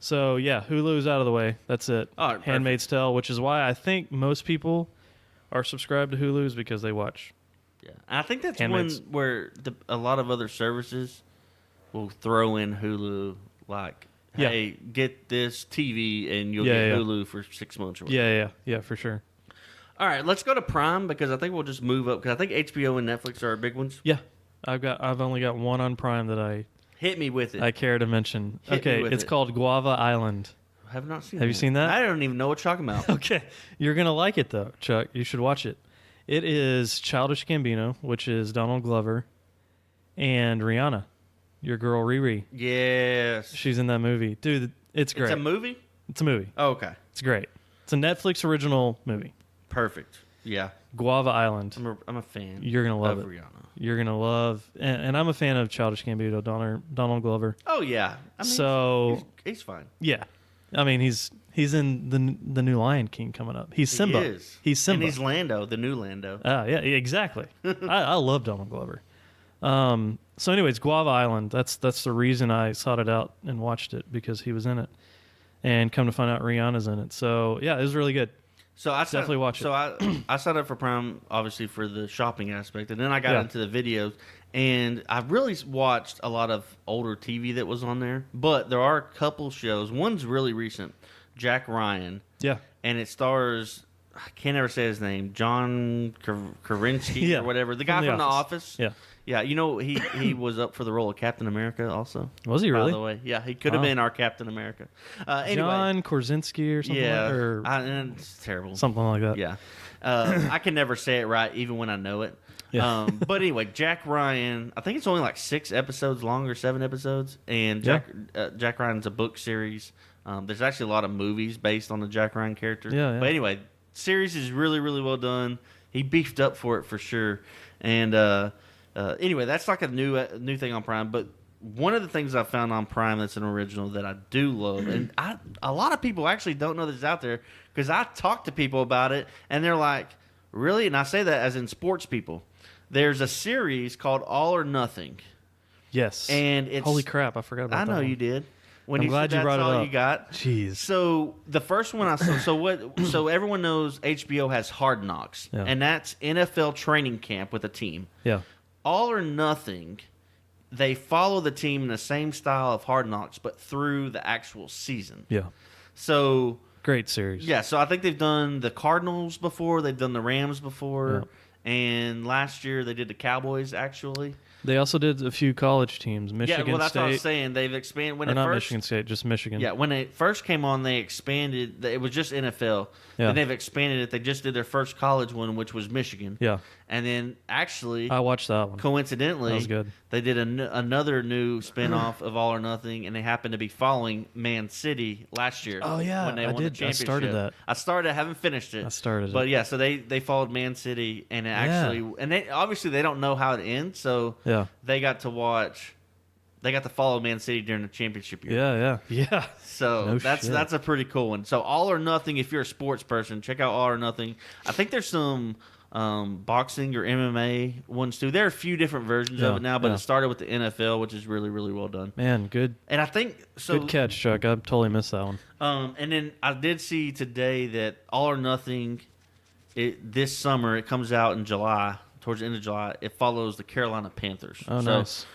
So yeah, Hulu's out of the way. That's it. All right, Handmaid's Tale, which is why I think most people are subscribed to Hulu's because they watch. Yeah, I think that's Handmaid's. one where a lot of other services will throw in Hulu, like, Yeah. hey, get this TV and you'll Yeah, get yeah. Hulu for 6 months or whatever. Yeah, for sure. All right, let's go to Prime because I think we'll just move up because I think HBO and Netflix are our big ones. Yeah, I've only got one on Prime that I Hit me with it. I care to mention. Hit me Okay, with it's it. called Guava Island. I have not seen Have you seen that? I don't even know what you're talking about. Okay, you're gonna like it though, Chuck. You should watch it. It is Childish Gambino, which is Donald Glover, and Rihanna, your girl Riri. Yes. She's in that movie, dude. It's great. It's a movie? It's a movie. Oh, okay. It's great. It's a Netflix original movie. Perfect. Yeah. Guava Island. I'm a fan. You're gonna love of it. Rihanna. You're gonna love, and I'm a fan of Childish Gambino, Donald Glover. Oh, yeah. I mean, So he's fine. yeah, I mean he's in the new Lion King coming up. He's Simba. He is. He's Simba. And he's Lando, the new Lando. Yeah, exactly. I love Donald Glover. So, anyways, Guava Island. That's the reason I sought it out and watched it because he was in it, and come to find out Rihanna's in it. So yeah, it was really good. So I Definitely watch it. So I signed up for Prime obviously for the shopping aspect, and then I got Yeah. into the videos, and I really watched a lot of older TV that was on there. But there are a couple shows. One's really recent, Jack Ryan, Yeah, and it stars. I can't ever say his name, John Krasinski Yeah, or whatever, the guy from The Office. Yeah, Yeah, you know he was up for the role of Captain America also. was he By really? the way, yeah, he could have Wow. been our Captain America. Anyway, John Krasinski or something, yeah, or and it's terrible. something like that. Yeah. I can never say it right, even when I know it. Yeah. But anyway, Jack Ryan, I think it's only like 6 episodes long or 7 episodes. And Jack Ryan's a book series. There's actually a lot of movies based on the Jack Ryan character. Yeah. But anyway, series is really, really well done. He beefed up for it for sure. And anyway, that's like a new thing on Prime. But one of the things I found on Prime that's an original that I do love, and a lot of people actually don't know this is out there because I talk to people about it, and they're like, really? And I say that as in sports people. There's a series called All or Nothing. Yes. And it's holy crap, I forgot about I that. know one. you did. When I'm you glad said you brought that's it all up. you got. Jeez. So the first one I saw. So everyone knows HBO has Hard Knocks, Yeah. and that's NFL training camp with a team. Yeah. All or Nothing, they follow the team in the same style of Hard Knocks, but through the actual season. Yeah. So Great series. yeah, so I think they've done the Cardinals before, they've done the Rams before, and last year they did the Cowboys actually. They also did a few college teams. Michigan Yeah, well that's State. what I was saying. They've expanded when Or it not first. Michigan State, just Michigan. Yeah, when it first came on, they expanded. It was just NFL. Yeah. Then they've expanded it. They just did their first college one, which was Michigan. Yeah. And then actually, I watched that one. coincidentally, That was good. they did another new spinoff of All or Nothing, and they happened to be following Man City last year. Oh, yeah, when they I won did. the I championship. started that. I started. I haven't finished it. I started But it. yeah, so they followed Man City, and it actually, and they obviously they don't know how it ends, so Yeah. they got to watch. They got to follow Man City during the championship year. Yeah. So No that's shit. a pretty cool one. So All or Nothing, if you're a sports person, check out All or Nothing. I think there's some boxing or MMA ones too. There are a few different versions of Yeah, it now, but yeah. it started with the NFL, which is really, really well done. Man, good And I think so. good catch, Chuck. I totally missed that one. And then I did see today that All or Nothing, this summer it comes out in July, towards the end of July. It follows the Carolina Panthers. Oh, So nice.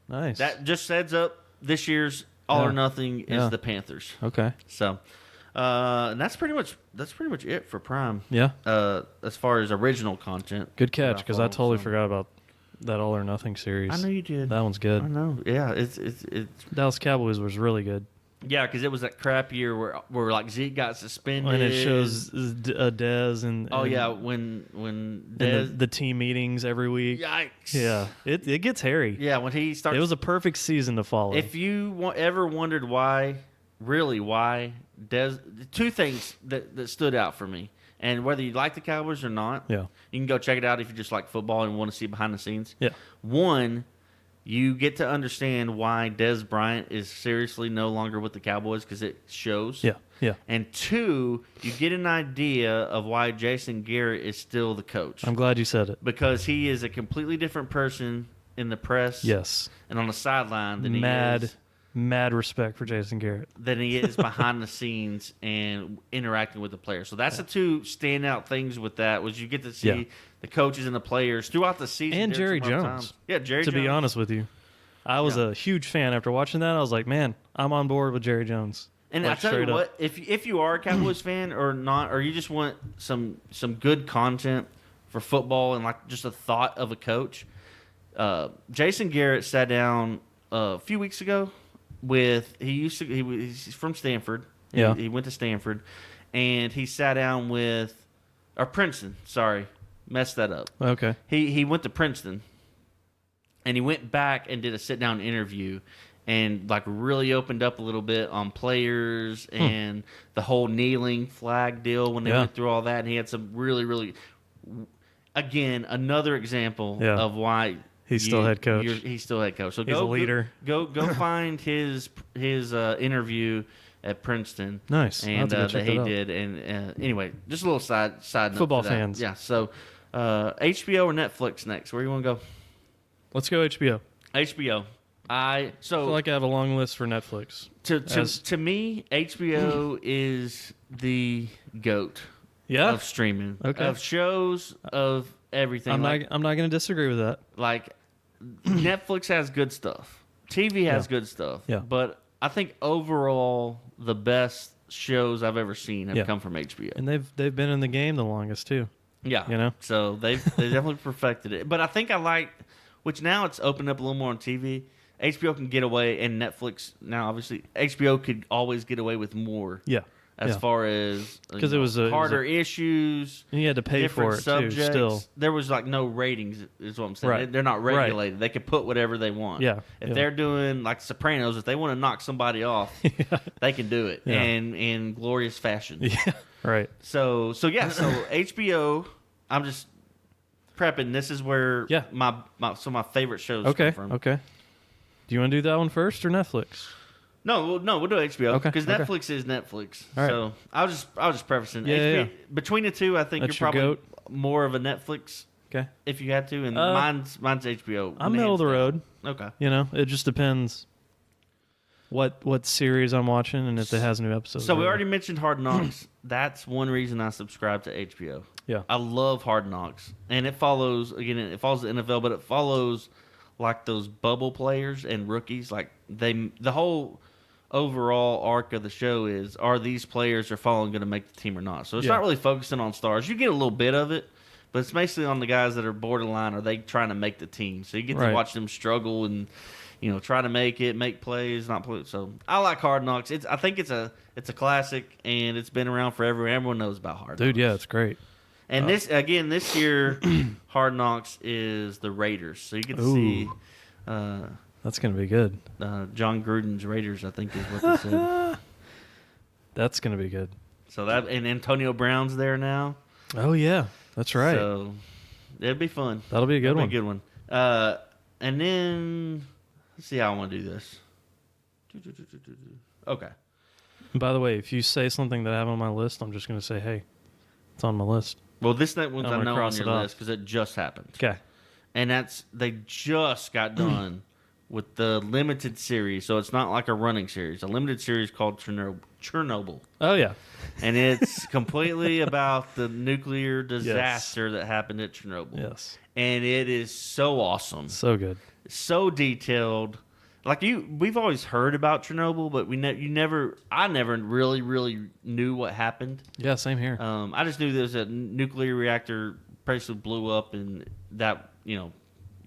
Nice. that just heads up this year's All Yeah. or Nothing is Yeah. the Panthers. Okay. So, and that's pretty much it for Prime. Yeah. As far as original content. Good that I catch, because I follow, totally so. forgot about that All or Nothing series. I know you did. That one's I good. know. Yeah, it's Dallas Cowboys was really good. Yeah, because it was that crap year where like Zeke got suspended. And it shows Dez and Oh and, yeah, when and Dez. the team meetings every week. Yikes. Yeah, it gets hairy. Yeah, when he starts. It was a perfect season to follow. If you ever wondered why Dez, two things that stood out for me, and whether you like the Cowboys or not, Yeah. you can go check it out if you just like football and want to see behind the scenes. Yeah. One, you get to understand why Dez Bryant is seriously no longer with the Cowboys because it shows. Yeah. Yeah. And two, you get an idea of why Jason Garrett is still the coach. I'm glad you said it. Because he is a completely different person in the press Yes. and on the sideline than he is Mad respect for Jason Garrett. than he is behind the scenes and interacting with the players. So that's the two standout things with that was you get to see Yeah. the coaches and the players throughout the season. And during Jerry some hard Jones. times. Yeah, Jerry To Jones. be honest with you, I was Yeah. a huge fan after watching that. I was like, man, I'm on board with Jerry Jones. And Like, I tell you straight up. what, if you are a Cowboys fan or not, or you just want some good content for football and like just a thought of a coach, Jason Garrett sat down a few weeks ago with he's from Stanford. Yeah. He went to Stanford, and he sat down with Princeton. Sorry, messed that up. Okay. He went to Princeton, and he went back and did a sit down interview, and like really opened up a little bit on players and the whole kneeling flag deal when they Yeah. went through all that. And he had some really, again, another example Yeah. of why He's still head coach. He's still head coach. So He's a leader. Go find his interview at Princeton. Nice. I'll have And to go that check he that out. did. And anyway, just a little side note. Football for that. fans. Yeah. So HBO or Netflix next? Where you want to go? Let's go HBO. HBO. I feel like I have a long list for Netflix. To me, HBO is the GOAT Yeah. of streaming. Okay. Of shows, of everything. I'm not going to disagree with that. Like Netflix has good stuff. TV has Yeah. good stuff. Yeah. But I think overall the best shows I've ever seen have Yeah. come from HBO. And they've been in the game the longest too. Yeah. You know? So they definitely perfected it. But I think I like which now it's opened up a little more on TV. HBO can get away and Netflix now obviously HBO could always get away with more Yeah. as Yeah. far as 'Cause it was harder issues. And you had to pay Different for it subjects. too. Still. There was like no ratings, is what I'm saying. Right. They're not Right. regulated. They could put whatever they want. Yeah. If Yeah. they're doing like Sopranos, if they want to knock somebody off, they can do it, Yeah. and in glorious fashion. Yeah. Right. So HBO. I'm just prepping. This is where Yeah. my favorite shows Okay. come from. Okay. Do you want to do that one first or Netflix? No, we'll do HBO Okay, because okay. Netflix is Netflix. All right. So I was just prefacing. Yeah, HBO, yeah. Between the two, I think That's you're your probably goat? more of a Netflix Okay. if you had to, and mine's HBO. I'm middle of the hands road. down. Okay. You know, it just depends what series I'm watching and if it has new episodes. So we or- already mentioned Hard Knocks. That's one reason I subscribe to HBO. Yeah. I love Hard Knocks, and it follows the NFL, but it follows like those bubble players and rookies. Like the whole overall arc of the show is: are these players are following going to make the team or not? So it's Yeah. not really focusing on stars. You get a little bit of it, but it's basically on the guys that are borderline. Are they trying to make the team? So you get to Right. watch them struggle and try to make it, make plays, not play. So I like Hard Knocks. I think it's a classic, and it's been around forever. Everyone knows about Hard Knocks. Dude, yeah, it's great. And this year, Hard Knocks is the Raiders. So you get to Ooh. see That's going to be good. John Gruden's Raiders, I think is what they said. That's going to be good. So and Antonio Brown's there now. Oh, yeah. That's right. So it'll be fun. That'll be a good It'll one. Be a good one. And then let's see how I want to do this. Okay. And by the way, if you say something that I have on my list, I'm just going to say, hey, it's on my list. Well, this next one's I'm I gonna know on cross your it off. list because it just happened. Okay. And they just got done with the limited series. So it's not like a running series. A limited series called Chernobyl. Oh, yeah. And it's completely about the nuclear disaster that happened at Chernobyl. Yes. And it is so awesome. So good. So detailed. Like we've always heard about Chernobyl, but I never really knew what happened. Yeah, same here. I just knew there was a nuclear reactor basically blew up, and that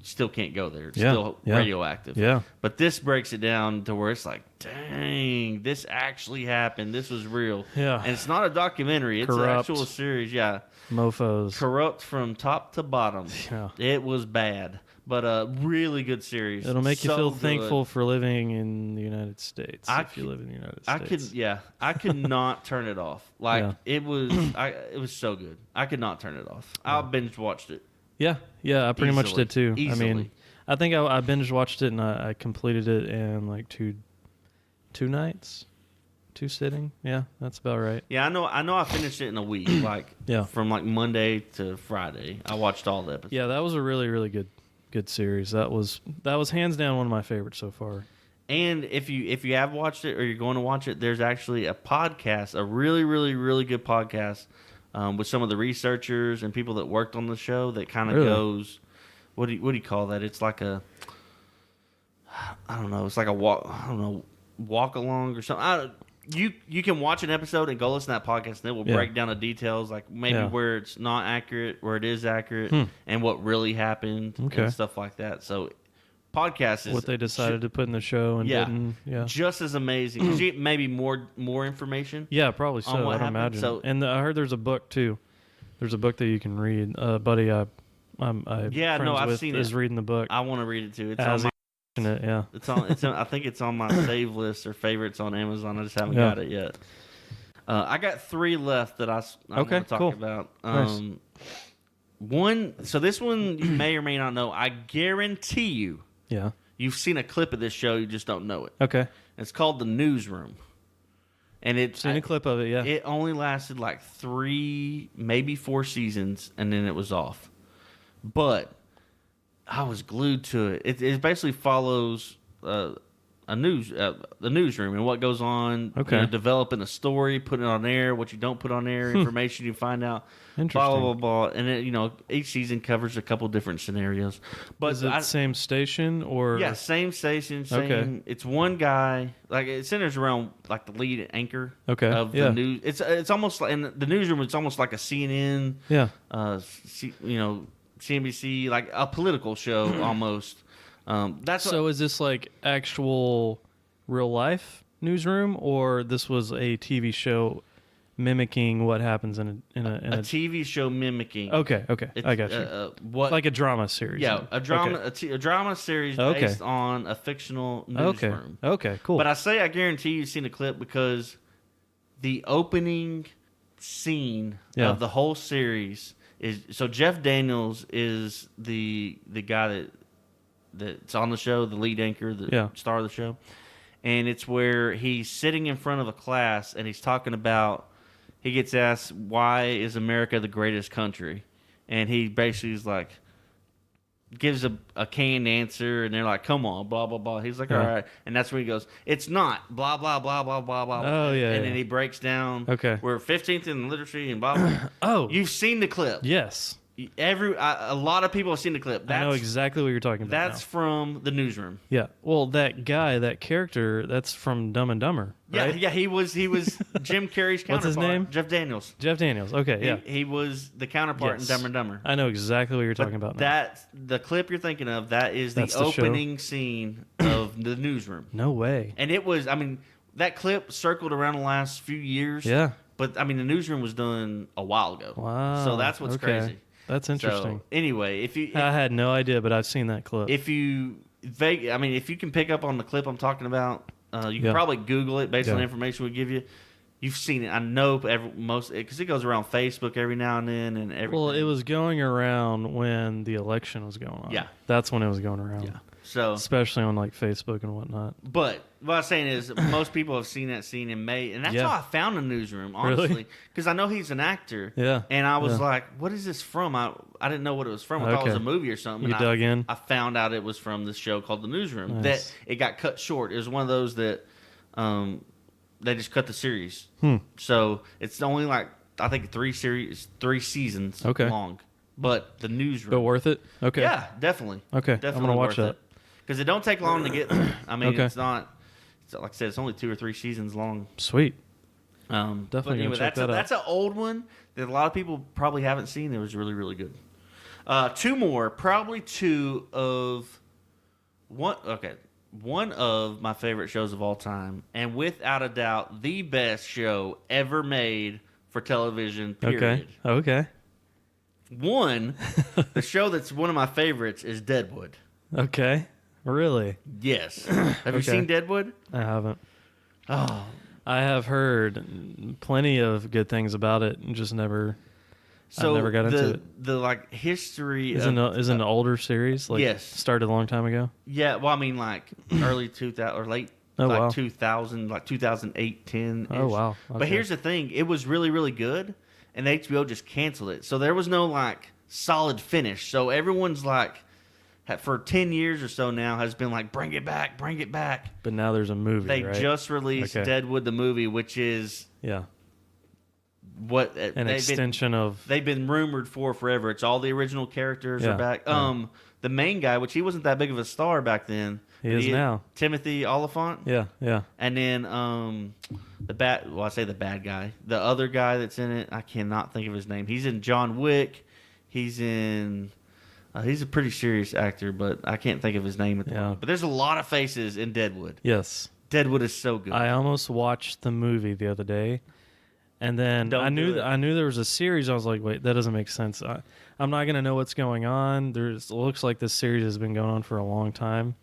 still can't go there. It's Yeah, still yeah. radioactive. Yeah. But this breaks it down to where it's like, dang, this actually happened. This was real. Yeah. And it's not a documentary. It's Corrupt. an actual series. Yeah. Mofos. Corrupt from top to bottom. Yeah. It was bad, but a really good series. It'll make you So feel good. thankful for living in the United States. I if you could- live in the United I States. I could not turn it off. Like Yeah. it was so good. I could not turn it off. I binge watched it. Yeah, I pretty much Easily. did too. I Easily. mean, I think I binge watched it and I completed it in like two nights, 2 sitting. Yeah, that's about right. Yeah, I know. I finished it in a week. Like Yeah. from like Monday to Friday, I watched all the episodes. Yeah, that was a really, really good series. That was hands down one of my favorites so far. And if you have watched it or you're going to watch it, there's actually a podcast, a really, really, really good podcast with some of the researchers and people that worked on the show that kind of Really? goes, what do you call that? It's like a, I don't know. It's like a walk along or something. You can watch an episode and go listen to that podcast, and it will Yeah. break down the details, like maybe Yeah. where it's not accurate, where it is accurate, and what really happened, Okay. and stuff like that. So, podcast is What they decided to put in the show and Yeah. didn't. Yeah. just as amazing because you get maybe more information. Yeah, probably so. on what I'd happened. imagine. So- And I heard there's a book too. There's a book that you can read. Buddy, I Yeah, no, friends I've with seen is it. reading the book. I want to read it too. It's As on my, it, yeah. I think it's on my save list or favorites on Amazon. I just haven't Yeah. got it yet. I got 3 left that I Okay, want to talk cool. about. Nice. So this one you may or may not know. I guarantee Yeah. you've seen a clip of this show. You just don't know it. Okay. It's called The Newsroom, and it's Seen a clip of it. Yeah. It only lasted like 3, maybe 4 seasons, and then it was off. But I was glued to it. It basically follows the newsroom and what goes on. Okay. Developing a story, putting it on air, what you don't put on air, information you find out. Interesting. Blah blah blah, and it, each season covers a couple different scenarios. But Is it same station or? yeah, same station, same. Okay. It's one guy. Like it centers around like the lead anchor. Okay, Of yeah. the news. It's almost like in the newsroom. It's almost like a CNN. Yeah. CNBC, like a political show almost. That's what, So is this like actual real life newsroom, or this was a TV show mimicking what happens in a a TV show mimicking. Okay. It's, I got you. What? Like a drama series. yeah, then. a drama, Okay. a drama series Okay. based on a fictional Okay. newsroom. Okay. Cool. But I guarantee you've seen a clip because the opening scene Yeah. of the whole series is so Jeff Daniels is the guy that's on the show, the lead anchor, the Yeah. star of the show. And it's where he's sitting in front of a class and he's talking about, he gets asked, why is America the greatest country? And he basically is like, gives a canned answer, and they're like, come on, blah, blah, blah. He's like, Yeah. all right. And that's where he goes, it's not, blah, blah, blah, blah, blah, blah. Oh, yeah, And yeah. then he breaks down, Okay. we're 15th in literacy and blah, blah. Oh. You've seen the clip. Yes. A lot of people have seen the clip. I know exactly what you're talking about. That's now. from the newsroom. Yeah. Well, that guy, that character, that's from Dumb and Dumber, right? Yeah, he was Jim Carrey's counterpart. What's his name? Jeff Daniels. Jeff Daniels. Okay. Yeah. He was the counterpart Yes. in Dumb and Dumber. I know exactly what you're But talking about now. that's the clip you're thinking of. That is the That's the show? opening scene of the newsroom, No way. and it was. I mean, that clip circled around the last few years. Yeah. But I mean, the newsroom was done a while ago. Wow. So that's what's okay. crazy. That's interesting. So anyway, if you I had no idea, but I've seen that clip. if you if you can pick up on the clip I'm talking about, you can Yeah. probably Google it based on Yeah. the information we give you. You've seen it. I know most because it goes around Facebook every now and then and everything. Well, it was going around when the election was going on. Yeah. That's when it was going around. Yeah. So, Especially on like Facebook and whatnot. but what I was saying is most people have seen that scene in May, and that's Yeah. how I found the newsroom, Really? honestly, because I know he's an actor. Yeah. And I was Yeah. like, "What is this from?" I didn't know what it was from. I thought it was Okay. a movie or something. You and dug in? I found out it was from this show called The Newsroom. Nice. That it got cut short. It was one of those that they just cut the series. So it's only like I think 3 seasons Okay. long. But The Newsroom. But worth it? Okay. Yeah, definitely. Okay, I'm Definitely gonna watch worth that. it. Because it don't take long to get there. I mean, Okay. it's not. It's like I said, it's only 2 or 3 seasons long. Sweet. But Definitely anyway, gonna check that out. that's an old one that a lot of people probably haven't seen. It was really, really good. Two more, probably two of one. Okay, one of my favorite shows of all time, and without a doubt, the best show ever made for television. Period. Okay. One, the show that's one of my favorites is Deadwood. Okay. Really? Yes. Have you Okay. seen Deadwood? I haven't. Oh, I have heard plenty of good things about it, and just never. so I never got into it. The like history. Isn't of, an older series? Like, yes. started a long time ago. Yeah, well, I mean, like early 2000 or late, Oh, like wow. 2000, like 2008, 10. Oh, wow. But Okay. here's the thing: it was really, really good, and HBO just canceled it. So there was no like solid finish. So everyone's like, for 10 years or so now, has been like, bring it back, bring it back. But now there's a movie. They right? just released Okay. Deadwood the movie, which is Yeah, what an extension of. They've been rumored for forever. It's all the original characters Yeah, are back. yeah. The main guy, which he wasn't that big of a star back then. He is now. Timothy Oliphant. Yeah. And then the bad. Well, I say the bad guy. The other guy that's in it, I cannot think of his name. He's in John Wick. He's in. He's a pretty serious actor, but I can't think of his name at the Yeah. moment. But there's a lot of faces in Deadwood. Yes. Deadwood is so good. I almost watched the movie the other day, and then Don't do it. I knew there was a series. I was like, wait, that doesn't make sense. I'm not gonna know what's going on. It looks like this series has been going on for a long time,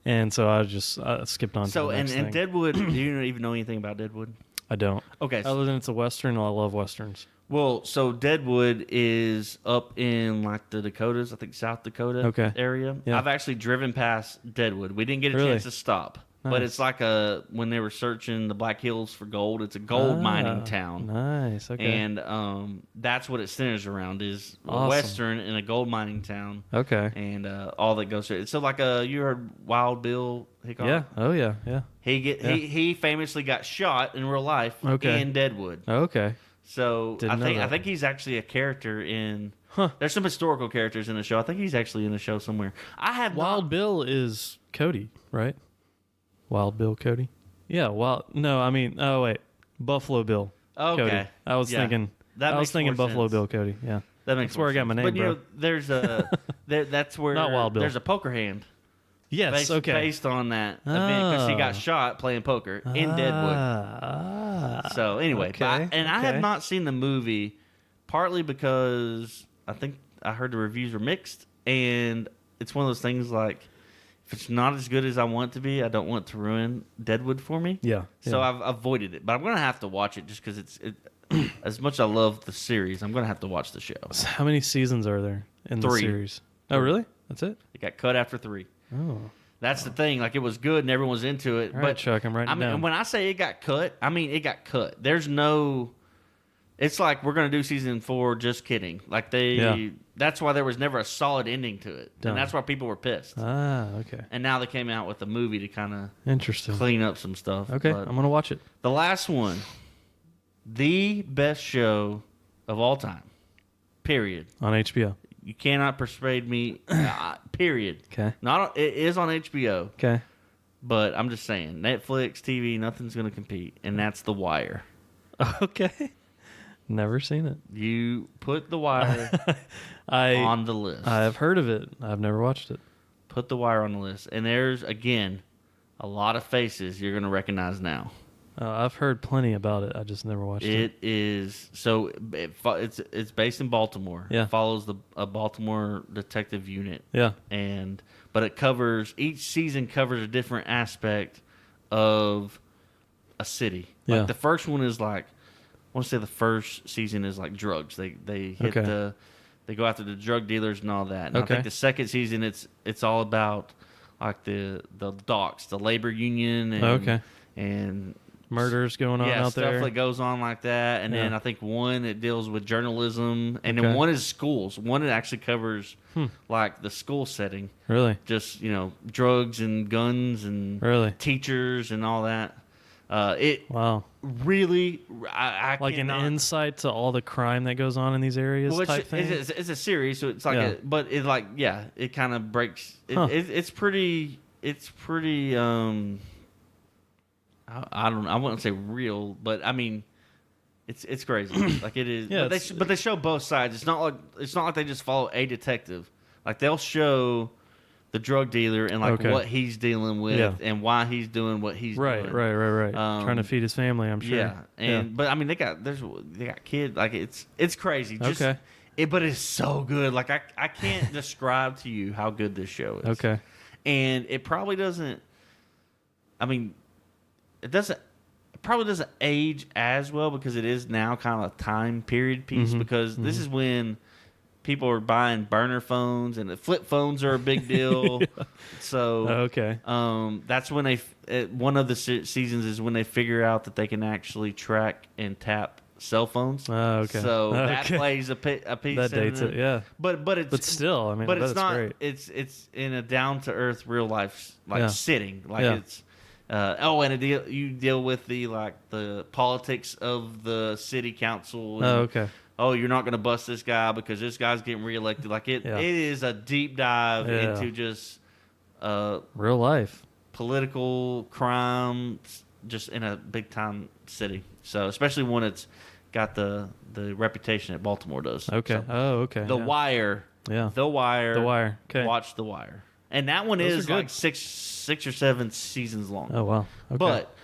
and so I just skipped on. so to the and, next and thing. Deadwood. Do you even know anything about Deadwood? I don't. Okay. Other than it's a western, and I love westerns. Well, so Deadwood is up in like the Dakotas, I think South Dakota Okay. area. Yeah. I've actually driven past Deadwood. We didn't get a Really? chance to stop, but Nice. it's like when they were searching the Black Hills for gold. It's a gold mining town, Nice. Okay. and that's what it centers around is a Awesome. western in a gold mining town, okay. and all that goes through it. So like you heard Wild Bill Hickok? Yeah. Oh yeah. Yeah. He famously got shot in real life Okay. in Deadwood. Okay. So Didn't know I that. think he's actually a character in. Huh. There's some historical characters in the show. I think he's actually in the show somewhere. I have Wild not, Bill is Cody, right? Wild Bill Cody. Yeah. No, I mean, oh wait, Buffalo Bill. Okay. Cody. I was Yeah. thinking. That I was makes thinking more Buffalo sense. Bill Cody. Yeah. That makes That's where more I got my sense. name, But you bro. know, there's a that's where Not Wild Bill. There's a poker hand Yes. based, okay. based on that event because he got Ah. shot playing poker in Deadwood. So anyway, but I have okay. not seen the movie, partly because I think I heard the reviews were mixed, and it's one of those things like if it's not as good as I want it to be, I don't want to ruin Deadwood for me. Yeah. So yeah. I've avoided it, but I'm gonna have to watch it just because it. As much as I love the series, I'm gonna have to watch the show. So how many seasons are there in the 3. series? Oh, really? That's it? It got cut after 3. Oh. That's the thing. Like it was good and everyone was into it, All but right, Chuck, I'm writing I it mean, down. when I say it got cut, I mean it got cut. There's no. It's like we're gonna do season 4. Just kidding. Like they. Yeah. That's why there was never a solid ending to it, Done. and that's why people were pissed. Okay. And now they came out with a movie to kind of Interesting. clean up some stuff. Okay, But I'm gonna watch it the last one, the best show of all time. Period. on HBO. You cannot persuade me. Period. Okay. Not. It is on HBO. Okay. But I'm just saying, Netflix, TV, nothing's going to compete, and that's The Wire. Okay. Never seen it. You put The Wire on the list. I've heard of it. I've never watched it. Put The Wire on the list, and there's again a lot of faces you're going to recognize now. I've heard plenty about it. I just never watched it. It is so it's based in Baltimore. Yeah. It follows a Baltimore detective unit, Yeah. but it covers each season covers a different aspect of a city. Like Yeah. the first one is like I want to say the first season is like drugs. They hit Okay. they go after the drug dealers and all that. And I Okay. think the second season it's all about like the docks, the labor union and Okay. and Murders going on yeah, out stuff there. that goes on like that. And then Yeah. I think one it deals with journalism, and Okay. then one is schools. One it actually covers Hmm. like the school setting, Really? just drugs and guns and Really? teachers and all that. It Wow. really, I Like cannot, an insight to all the crime that goes on in these areas well, type thing? it's a series, so it's like Yeah. but it like it kind of breaks. Huh. It's pretty. I don't. I wouldn't say real, but I mean, It's crazy. Like it is. Yeah, but they show both sides. It's not like they just follow a detective. Like they'll show the drug dealer and like Okay. what he's dealing with Yeah. and why he's doing what he's Right, doing. right. Trying to feed his family, I'm sure. Yeah, but I mean they got kids. Like it's crazy. Just, Okay. But it's so good. Like I can't describe to you how good this show is. Okay. And it probably doesn't. I mean, it probably doesn't age as well because it is now kind of a time period piece because this is when people are buying burner phones and the flip phones are a big deal. So Okay. that's when one of the seasons is when they figure out that they can actually track and tap cell phones. Oh, okay. So that Okay. plays a piece. That dates it, yeah. But it's But still, I mean, but I bet it's not. great. It's in a down to earth real life like Yeah. sitting like Yeah. it's. You deal with the politics of the city council. And, Oh, okay. oh, you're not going to bust this guy because this guy's getting reelected. Like it Yeah. is a deep dive Yeah. into just Real life. political crime, just in a big time city. So especially when it's got the reputation that Baltimore does. Okay. So, Oh, okay. The yeah. Wire. Yeah. The Wire. The Wire. Okay. Watch The Wire. And that one Those is are good. like six or seven seasons long. Oh, wow. Okay. But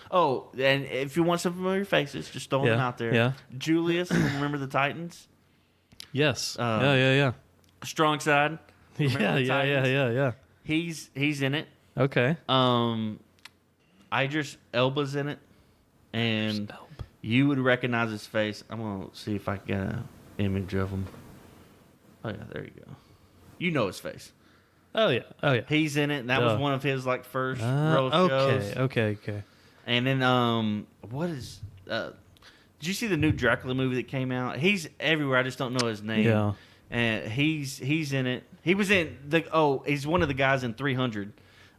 and if you want some familiar faces, just throwing them Yeah, out there. yeah. Julius, from Remember the Titans. yes. um, Yeah. Strong Side. Remember Yeah, the yeah, Titans? yeah. He's in it. Okay. Idris Elba's in it, and you would recognize his face. I'm gonna see if I can get an image of him. Oh yeah, there you go. You know his face. Oh, yeah. Oh, yeah. He's in it. And that was Duh. one of his like first real shows. Okay. And then what is? Did you see the new Dracula movie that came out? He's everywhere. I just don't know his name. Yeah. And he's in it. He was in he's one of the guys in 300.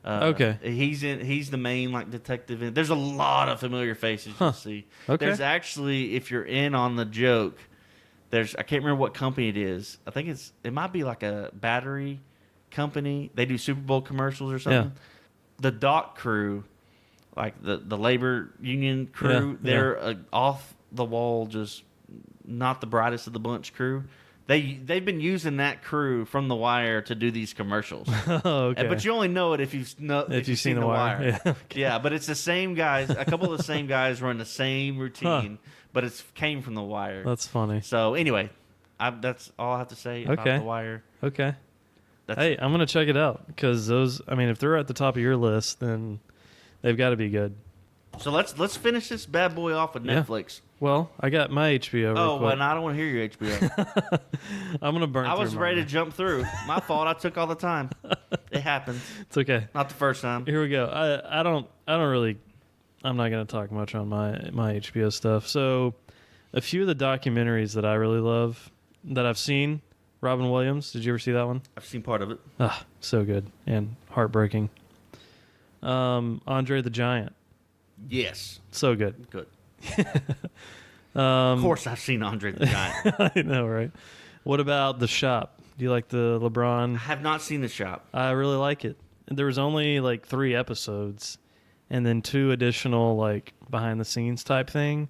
Okay. He's the main like detective. There's a lot of familiar faces you'll see. Okay. There's actually, if you're in on the joke, I can't remember what company it is. I think it might be like a battery company. They do Super Bowl commercials or something. Yeah. The dock crew, like the labor union crew, Yeah, they're a off the wall, just not the brightest of the bunch crew. They've been using that crew from The Wire to do these commercials. Oh, okay. But you only know it if you've seen The Wire. Yeah. Yeah, but it's the same guys. A couple of the same guys run the same routine, but it came from The Wire. That's funny. So anyway, that's all I have to say about Okay. The Wire. Okay. That's Hey, I'm gonna check it out because those. I mean, if they're at the top of your list, then they've got to be good. So let's finish this bad boy off with Yeah. Netflix. Well, I got my HBO. Real Oh, quick. and I don't want to hear your HBO. I'm gonna burn. I through was mine. ready to jump through. My fault. I took all the time. It happens. It's okay. Not the first time. Here we go. I don't really. I'm not gonna talk much on my HBO stuff. So, a few of the documentaries that I really love that I've seen. Robin Williams. Did you ever see that one? I've seen part of it. Ah, so good and heartbreaking. Andre the Giant. Yes. So good. Good. Of course, I've seen Andre the Giant. I know, right? What about The Shop? Do you like the I LeBron? have not seen The Shop. I really like it. There was only like 3 episodes and then 2 additional like behind the scenes type thing,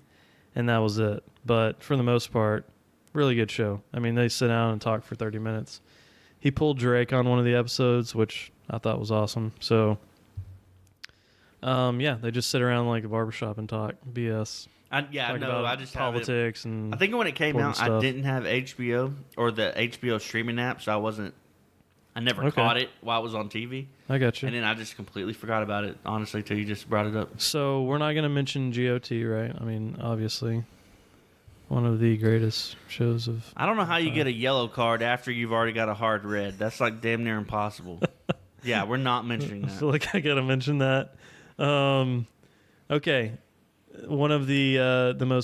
and that was it. But for the most part, really good show. I mean, they sit down and talk for 30 minutes. He pulled Drake on one of the episodes, which I thought was awesome. So, yeah, they just sit around like a barbershop and talk BS. I Talk know. about I just have it. politics and I think when it came important out, I stuff. didn't have HBO or the HBO streaming app, so I never Okay. caught it while it was on TV. I got you. And then I just completely forgot about it, honestly, till you just brought it up. So we're not going to mention GOT, right? I mean, obviously, one of the greatest shows of. I don't know how you get a yellow card after you've already got a hard red. That's like damn near impossible. Yeah, we're not mentioning I that. feel like I got to mention that. Okay, one of the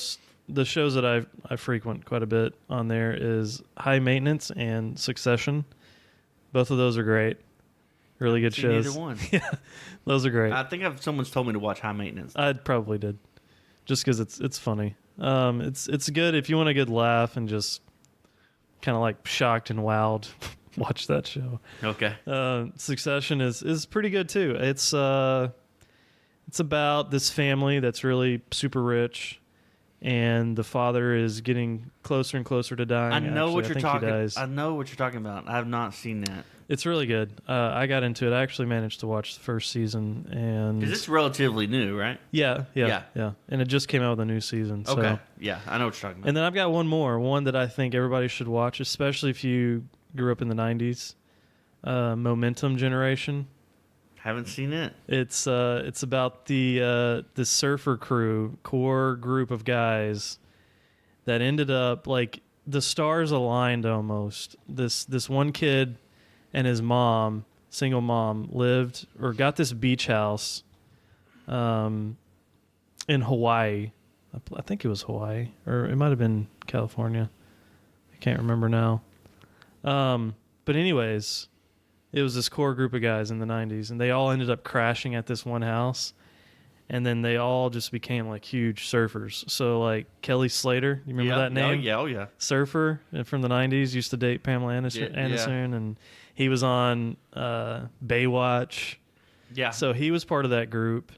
shows that I frequent quite a bit on there is High Maintenance and Succession. Both of those are great. Really good Seen shows. Neither one. Yeah, those are great. I think someone's told me to watch High Maintenance. I probably did, just because it's funny. It's good if you want a good laugh and just kind of like shocked and wowed. Watch that show. Okay. Succession is pretty good too. It's about this family that's really super rich, and the father is getting closer and closer to dying. I know Actually, what you're think he talking. dies. I know what you're talking about. I have not seen that It's really good. I got into it. I actually managed to watch the first season, and because it's relatively new, right? yeah, and it just came out with a new season. So. Okay, yeah, I know what you're talking about. And then I've got one that I think everybody should watch, especially if you grew up in the '90s. Momentum Generation. Haven't seen it. It's about the surfer core group of guys that ended up like the stars aligned almost. This one kid and his mom, single mom, lived or got this beach house in Hawaii. I think it was Hawaii, or it might have been California. I can't remember now. But anyways, it was this core group of guys in the 90s, and they all ended up crashing at this one house. And then they all just became like huge surfers. So like Kelly Slater, you remember that name? Oh yeah. Surfer from the 90s, used to date Pamela Anderson, and he was on Baywatch. Yeah. So he was part of that group.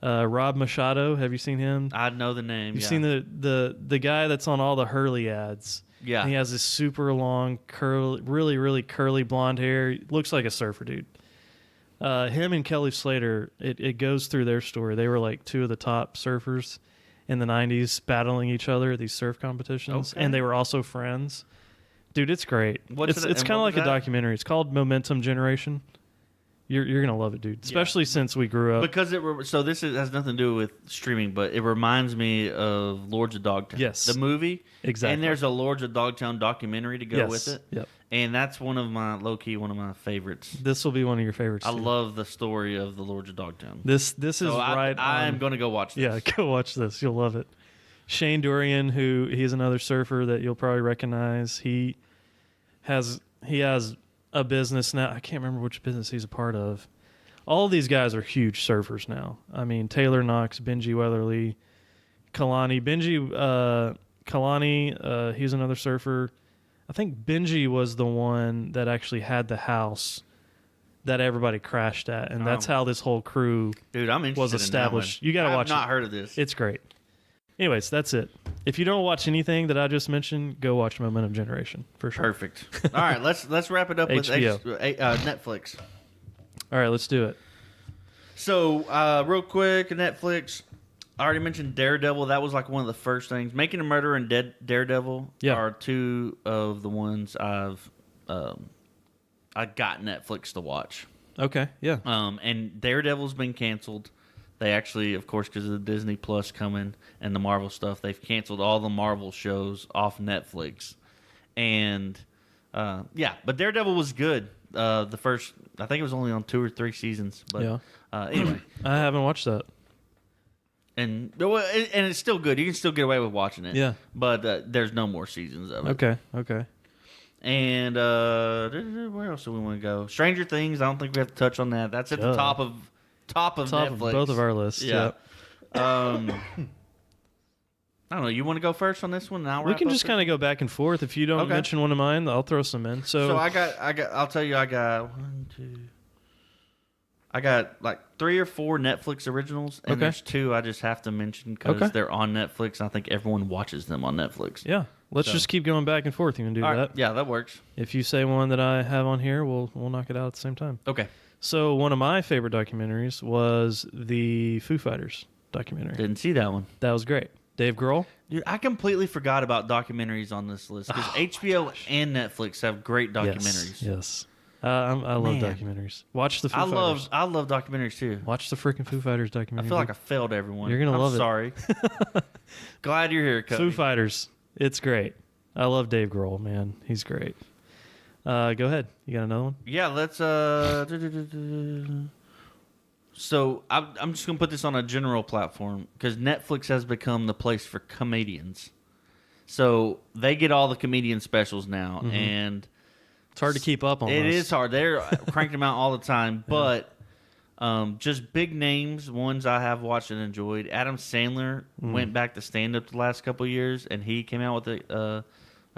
Rob Machado, have you seen him? I know the name. You've seen the guy that's on all the Hurley ads. Yeah. And he has this super long, really, really curly blonde hair. Looks like a surfer dude. Him and Kelly Slater, it goes through their story. They were like two of the top surfers in the 90s battling each other at these surf competitions. Okay. And they were also friends. Dude, it's great. What's It's kind of like a documentary. It's called Momentum Generation. You're gonna love it, dude. Especially since we grew up. Because so this has nothing to do with streaming, but it reminds me of Lords of Dogtown. Yes. The movie. Exactly. And there's a Lords of Dogtown documentary to go with it. Yep. And that's one of my my favorites. This will be one of your favorites. I too. love the story of the Lords of Dogtown. This is right. I'm on- going to go watch this. Yeah, go watch this. You'll love it. Shane Dorian, he's another surfer that you'll probably recognize. He has a business now. I can't remember which business he's a part of. All of these guys are huge surfers now. I mean, Taylor Knox, Benji Weatherly, Kalani, he's another surfer. I think Benji was the one that actually had the house that everybody crashed at, and that's how this whole crew Dude, I'm interested was established. You got to watch it. I've not heard of this. It's great. Anyways, that's it. If you don't watch anything that I just mentioned, go watch Momentum Generation for sure. Perfect. All right, let's wrap it up with HBO. Netflix. All right, let's do it. So, real quick, Netflix. I already mentioned Daredevil. That was like one of the first things. Making a Murderer and Daredevil are two of the ones I got Netflix to watch. Okay, yeah. And Daredevil's been canceled. They actually, of course, because of the Disney Plus coming and the Marvel stuff, they've canceled all the Marvel shows off Netflix. And but Daredevil was good. The first, I think it was only on 2 or 3 seasons. But anyway, I haven't watched that. and it's still good. You can still get away with watching it. Yeah. But there's no more seasons of it. Okay. And where else do we want to go? Stranger Things. I don't think we have to touch on that. That's at the top of Netflix. Top of both of our lists. Yeah. Yep. I don't know. You want to go first on this one? Now We can just kind of go back and forth. If you don't mention one of mine, I'll throw some in. So I got. I'll tell you. I got 1, 2. I got like 3 or 4 Netflix originals, and there's 2 I just have to mention because they're on Netflix. And I think everyone watches them on Netflix. Yeah. Let's just keep going back and forth. You can do All that. right. Yeah, that works. If you say one that I have on here, we'll knock it out at the same time. Okay. So one of my favorite documentaries was the Foo Fighters documentary. Didn't see that one. That was great. Dave Grohl. Dude, I completely forgot about documentaries on this list because HBO and Netflix have great documentaries. Yes. I love Man. documentaries. Watch the Foo Fighters. I love documentaries too. Watch the freaking Foo Fighters I documentary. feel like I failed everyone. You're gonna love it. Sorry. Glad you're here, Cody. Foo Fighters. It's great. I love Dave Grohl, man. He's great. Go ahead. You got another one? Yeah, let's. So I'm just gonna put this on a general platform because Netflix has become the place for comedians. So they get all the comedian specials now, and It's hard to keep up on. it is hard. They're cranking them out all the time, but just big names, ones I have watched and enjoyed. Adam Sandler went back to stand up the last couple of years, and he came out with a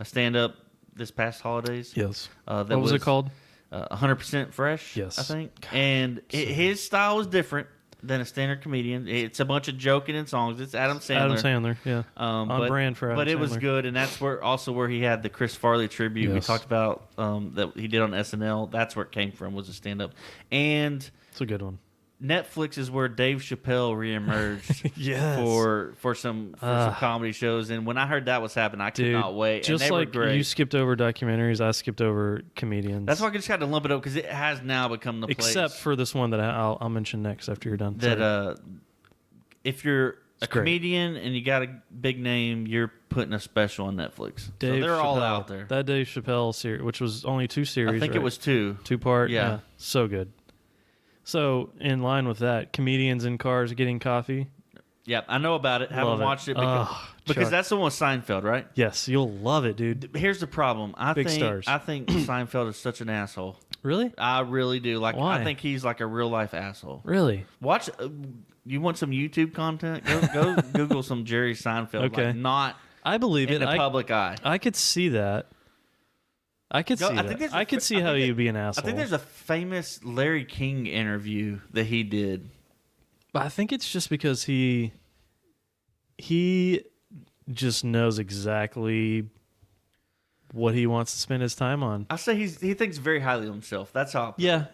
stand up this past holidays. Yes. That What was it called? 100% Fresh. Yes. I think, and his style is different. than a standard comedian. It's a bunch of joking and songs. It's Adam Sandler. Adam Sandler, yeah. On brand for Adam But it was Sandler. good, and that's where he had the Chris Farley tribute we Yes. talked about that he did on SNL. That's where it came from, was a stand-up. And It's a good one. Netflix is where Dave Chappelle reemerged Yes. for some comedy shows. And when I heard that was happening, I could Dude, not wait. just and they like were great. you skipped over documentaries, I skipped over comedians. That's why I just had to lump it up because it has now become the Except place for this one that I'll mention next after you're done. that Sorry. if you're a It's great. comedian and you got a big name, you're putting a special on Netflix. Dave so they're all Chappelle. out there. That Dave Chappelle series, which was only 2 series. I think right? it was 2. 2-part. Yeah. So good. So in line with that, comedians in cars getting coffee. Yep, I know about it. Haven't Love it. watched it because, Chuck. that's the one with Seinfeld, right? Yes, you'll love it, dude. Here's the problem. Big stars. I think Seinfeld is such an asshole. Really? I really do. Like, Why? I think he's like a real life asshole. Really? Watch. You want some YouTube content? Go Google some Jerry Seinfeld. Okay. Like, not I believe in it. the public eye. I could see that. I could Go- see I think that. there's a I could fa- see I how think you'd it- be an I asshole. think there's a famous Larry King interview that he did. But I think it's just because he just knows exactly what he wants to spend his time on. I say he thinks very highly of himself. That's how. Yeah,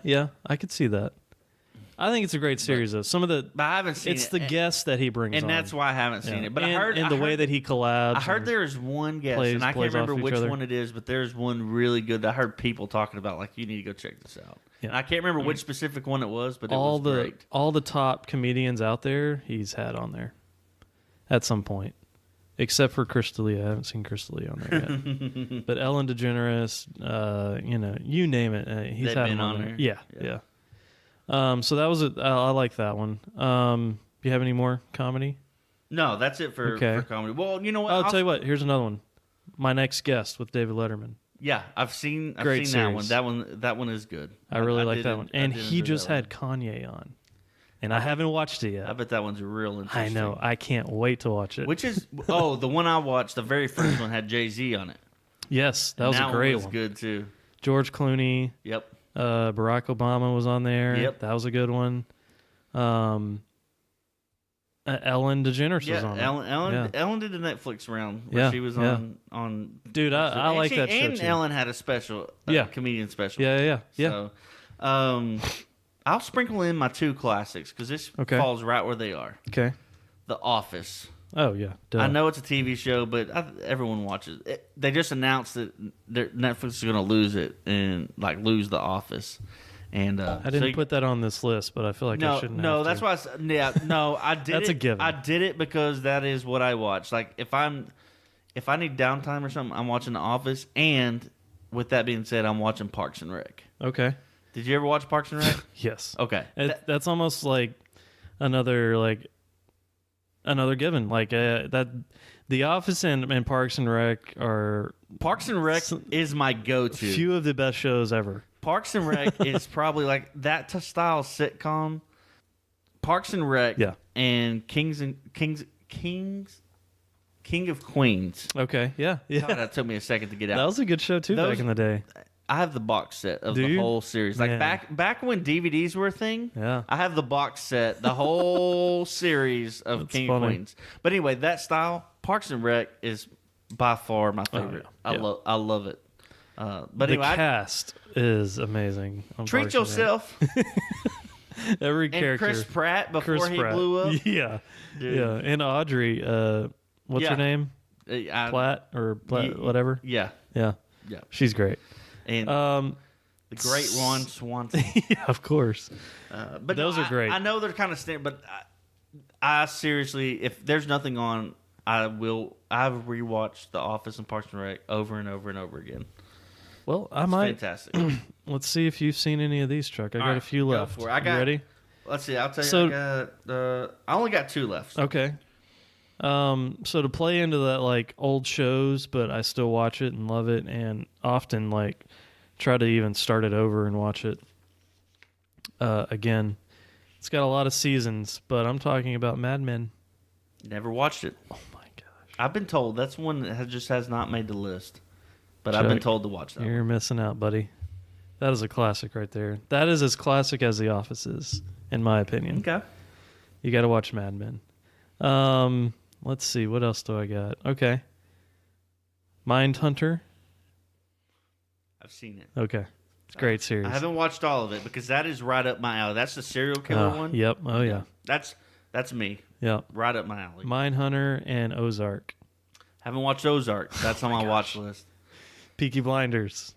I could see that. I think it's a great series though. Some of the But I haven't seen it's it. the guests that he brings and on. that's why I haven't seen Yeah. it. But and, I heard and the way that he collabs. I heard and- there is one guest, plays- and I can't plays remember off each which other. one it is, but there's one really good that I heard people talking about. Like, you need to go check this out. Yeah. And I can't remember which specific one it was, but it all was great. all the top comedians out there he's had on there at some point, except for Chris D'Elia. I haven't seen Chris D'Elia on there yet. But Ellen DeGeneres, you name it, he's They've had been him on on there. there? Yeah. So that was I like that one. Do you have any more comedy? No, that's it for Okay. comedy. Well, you know what? I'll tell you what. Here's another one. My Next Guest with David Letterman. Yeah, I've seen Great that one. series. That one is good. I really like did that en- one. I And did he enjoy just that had Kanye on, and I haven't watched it yet. I bet that one's real interesting. I know. I can't wait to watch it. Which is the one I watched. The very first one had Jay-Z on it. Yes, that was And a great was one. good too. George Clooney, Yep. Barack Obama was on there. Yep. That was a good one. Ellen DeGeneres was on Yeah, it. Ellen did the Netflix round where Yeah, she was yeah. on. Dude, I And like that show And too. Ellen had a special, Yeah. comedian special. Yeah. So, I'll sprinkle in my 2 classics because this Okay. falls right where they are. Okay. The Office. Oh yeah. Duh. I know it's a TV show, but everyone watches it. They just announced that Netflix is going to lose it and lose The Office. And I didn't put that on this list, but I feel like I shouldn't. No, have that's to. why. I said, yeah, no, I did. That's it. a given. I did it because that is what I watch. Like if I need downtime or something, I'm watching The Office. And with that being said, I'm watching Parks and Rec. Okay. Did you ever watch Parks and Rec? Yes. Okay. That's almost like another given. Like that, The Office and Parks and Rec are Parks and Rec is my go-to. few of the best shows ever. Parks and Rec is probably like that style sitcom. Parks and Rec, Yeah. and King of Queens. Okay. Yeah. God, that took me a second to get out. That was a good show too Those- back in the day. I have the box set of Do the you? whole series. Like Man. back when DVDs were a thing. Yeah. I have the box set, the whole series of That's King funny. of Queens. But anyway, that style, Parks and Rec, is by far my favorite. yeah. Yeah. I love it. But The anyway, cast is amazing. on treat Parks and Rec. yourself. Every And character. Chris Pratt before Chris he Pratt. blew up. Yeah. Dude. Yeah. And Audrey. What's Yeah. her name? Platt or Platt, whatever. Yeah, Yeah. yeah. She's great. And the great Ron Swanson. Yeah, of course. But Those no, are great. I know they're kind of standard, but I seriously, if there's nothing on, I've rewatched The Office and Parks and Rec over and over and over again. Well, I It's might. fantastic. Let's see if you've seen any of these, Chuck. I got All a right, few go left. for it. I You got- ready? Let's see. I'll tell you. So- I only got 2 left. Okay. So to play into that, like old shows, but I still watch it and love it, and often like try to even start it over and watch it again. It's got a lot of seasons, but I'm talking about Mad Men. Never watched it. Oh my gosh, I've been told that's one that just has not made the list, but I've been Chuck, told to watch that. you're one. missing out, buddy. That is a classic right there. That is as classic as The Office is, in my opinion. Okay. You got to watch Mad Men. Let's see. What else do I got? Okay. Mindhunter. I've seen it. Okay. It's a great series. I haven't watched all of it because that is right up my alley. That's the serial killer one. Yep. Oh, yeah. That's me. Yep. Right up my alley. Mindhunter and Ozark. Haven't watched Ozark. That's on my watch list. Peaky Blinders.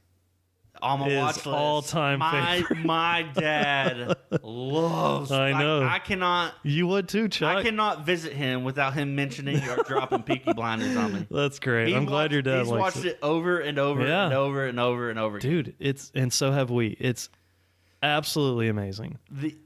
On my His watch list. all-time favorite. My dad loves. I know. I cannot. You would too, Chuck. I cannot visit him without him mentioning or dropping Peaky Blinders on me. That's great. I'm glad your dad He's likes watched it over and over Yeah. and over and over and over again. Dude, and so have we. It's absolutely amazing.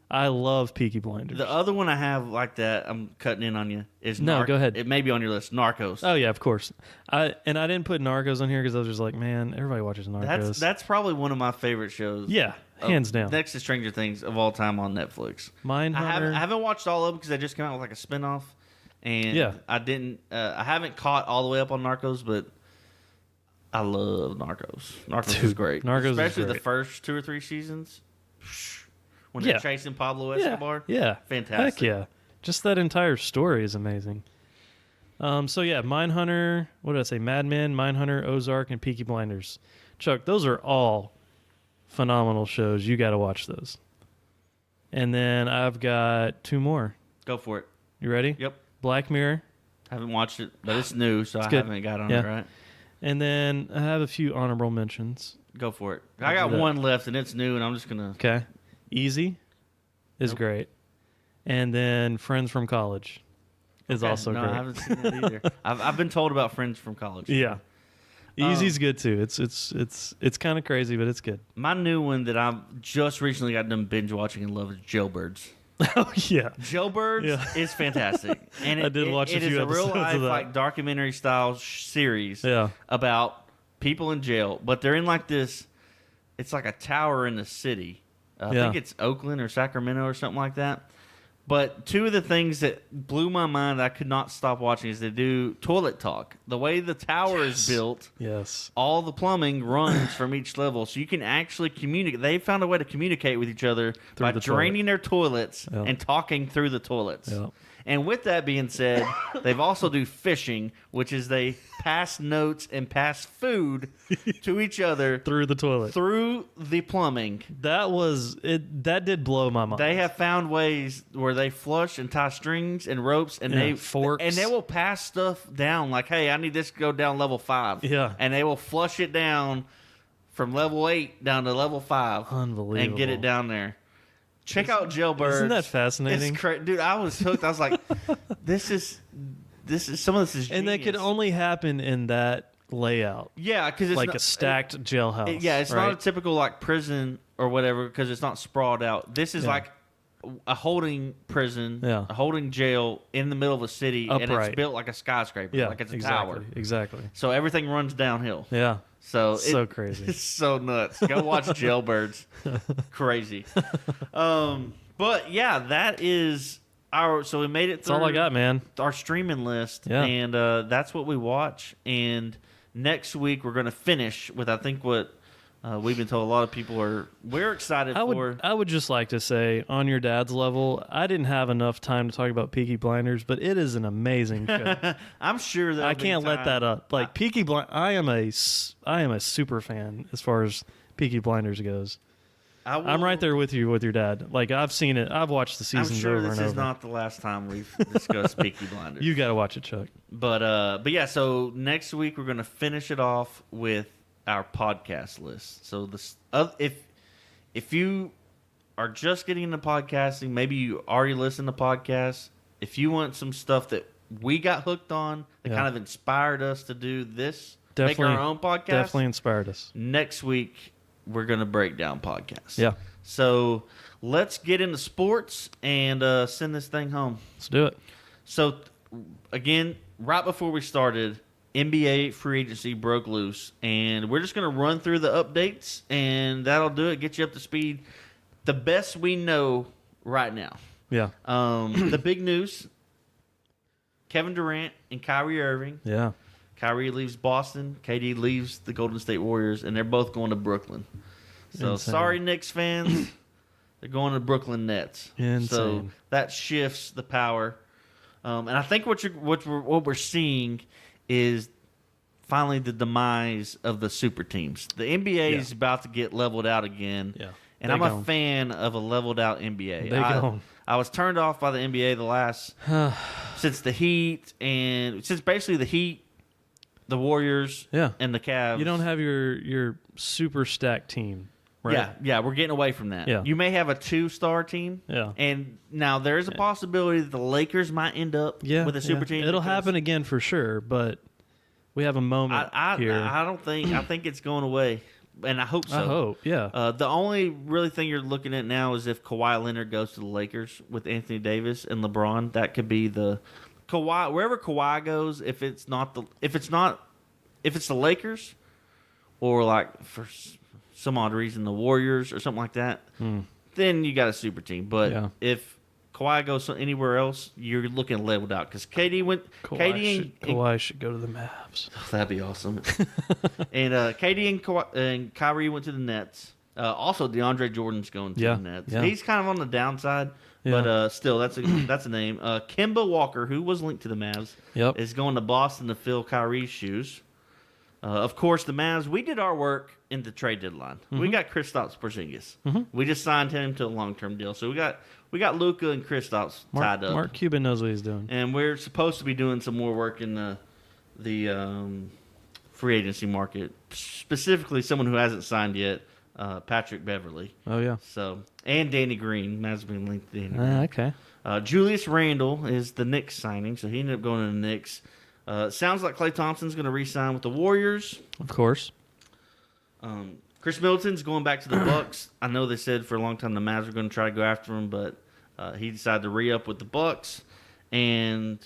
I love Peaky Blinders. The other one I have like that, I'm cutting in on you, is No, go ahead. It may be on your list, Narcos. Oh yeah, of course. I didn't put Narcos on here because I was just like, man, everybody watches Narcos. That's probably one of my favorite shows. Yeah, hands down. Next to Stranger Things of all time on Netflix. Mindhunter. I haven't watched all of them because they just came out with like a spinoff, and Yeah. I haven't caught all the way up on Narcos, but I love Narcos. Narcos is Dude, great, Narcos is especially the great. first 2 or 3 seasons when Yeah. they're chasing Pablo Yeah, Escobar. yeah, Fantastic. Heck yeah, just that entire story is amazing. So yeah, Mindhunter. What did I say? Mad Men, Mindhunter, Ozark, and Peaky Blinders. Chuck, those are all phenomenal shows. You got to watch those. And then I've got 2 more. Go for it. You ready? Yep. Black Mirror. Haven't watched it, but it's new, so I good. haven't got on Yeah. it. Right. And then I have a few honorable mentions. Go for it. I'll I got do that. one left, and it's new, and I'm just gonna. Okay. Easy is Nope. great. And then Friends from College is Okay, also no, great. I haven't seen that either. I've been told about Friends from College. Yeah. Easy's good too. It's kind of crazy, but it's good. My new one that I've just recently got done binge watching and love is Jailbirds. Oh yeah. Jailbirds Yeah. is fantastic, and I did watch a it few is a real episodes of life that. like documentary style series Yeah. about people in jail, but they're in like this. It's like a tower in the city. I Yeah. think it's Oakland or Sacramento or something like that. But 2 of the things that blew my mind that I could not stop watching is they do toilet talk. The way the tower is built, Yes. all the plumbing runs from each level, so you can actually communicate. They found a way to communicate with each other by the draining their toilets Yeah. and talking through the toilets. Yeah. And with that being said, they've also do fishing, which is they pass notes and pass food to each other Through the toilet. through the plumbing. That was it. That did blow my mind. They have found ways where they flush and tie strings and ropes, and Yeah, forks. and they will pass stuff down. Like, hey, I need this to go down level 5. Yeah. and they will flush it down from level 8 down to level 5. Unbelievable. And get it down there. Check out Jailbirds. Isn't that fascinating? It's dude. I was hooked. I was like, this is some of this is And that could genius. only happen in that layout, yeah, because it's like not, a stacked jailhouse. yeah, it's right? not a typical like prison or whatever because it's not sprawled out. This is Yeah. like a holding prison, Yeah. a holding jail in the middle of a city, and Upright. it's built like a skyscraper, Yeah, like it's a exactly, tower. Exactly. So everything runs downhill. Yeah. So So crazy. It's so nuts. Go watch Jailbirds. Crazy. But yeah, that is our. So we made it That's through all I got, man. our streaming list, Yeah. and that's what we watch. And next week we're going to finish with I think what we've been told a lot of people we're excited for. I would just like to say, on your dad's level, I didn't have enough time to talk about Peaky Blinders, but it is an amazing show. I'm sure that I can't let that up. Like Peaky Blind, I am a super fan as far as Peaky Blinders goes. I'm right there with you with your dad. Like I've seen it. I've watched the I'm seasons sure over this and is over. not the last time we've discussed Peaky Blinders. You got to watch it, Chuck. But yeah, so next week we're going to finish it off with our podcast list. So if you are just getting into podcasting, maybe you already listen to podcasts. If you want some stuff that we got hooked on that Yeah. kind of inspired us to do this, Definitely, make our own podcast. Definitely inspired us. Next week we're going to break down podcasts. Yeah. So let's get into sports and send this thing home. Let's do it. So, again, right before we started, NBA free agency broke loose, and we're just going to run through the updates, and that'll do it, get you up to speed. The best we know right now. Yeah. The big news, Kevin Durant and Kyrie Irving. Yeah. Kyrie leaves Boston, KD leaves the Golden State Warriors, and they're both going to Brooklyn. So, Insane. sorry, Knicks fans. They're going to Brooklyn Nets. Insane. So that shifts the power. And I think what we're seeing is finally the demise of the super teams. The NBA is about to get leveled out again. Yeah. And I'm a fan of a leveled out NBA. I was turned off by the NBA since the Heat and since basically the Heat, the Warriors, and the Cavs. You don't have your super stacked team, right? Yeah, we're getting away from that. Yeah. You may have a 2-star team. Yeah. And now there is a possibility that the Lakers might end up with a super team. It'll happen again for sure, but we have a moment here. I think it's going away. And I hope so. I hope, yeah. The only really thing you're looking at now is if Kawhi Leonard goes to the Lakers with Anthony Davis and LeBron. That could be the Kawhi wherever Kawhi goes. If it's the Lakers, or like for some odd reason the Warriors or something like that, then you got a super team. But if Kawhi goes anywhere else, you're looking leveled out because Kawhi should go to the Mavs. Oh, that'd be awesome. And KD and Kyrie went to the Nets. Also, DeAndre Jordan's going to the Nets. Yeah. He's kind of on the downside, but still, that's a name. Kemba Walker, who was linked to the Mavs, is going to Boston to fill Kyrie's shoes. Of course, the Mavs. We did our work in the trade deadline. We got Kristaps Porzingis. We just signed him to a long-term deal. So we got Luka and Kristaps tied up. Mark Cuban knows what he's doing, and we're supposed to be doing some more work in the free agency market, specifically someone who hasn't signed yet, Patrick Beverley. Oh yeah. So and Danny Green. Mavs been linked to Danny Green. Okay. Julius Randle is the Knicks signing, so he ended up going to the Knicks. Sounds like Klay Thompson's going to re-sign with the Warriors. Of course. Chris Middleton's going back to the Bucks. I know they said for a long time the Mavs were going to try to go after him, but he decided to re-up with the Bucks. And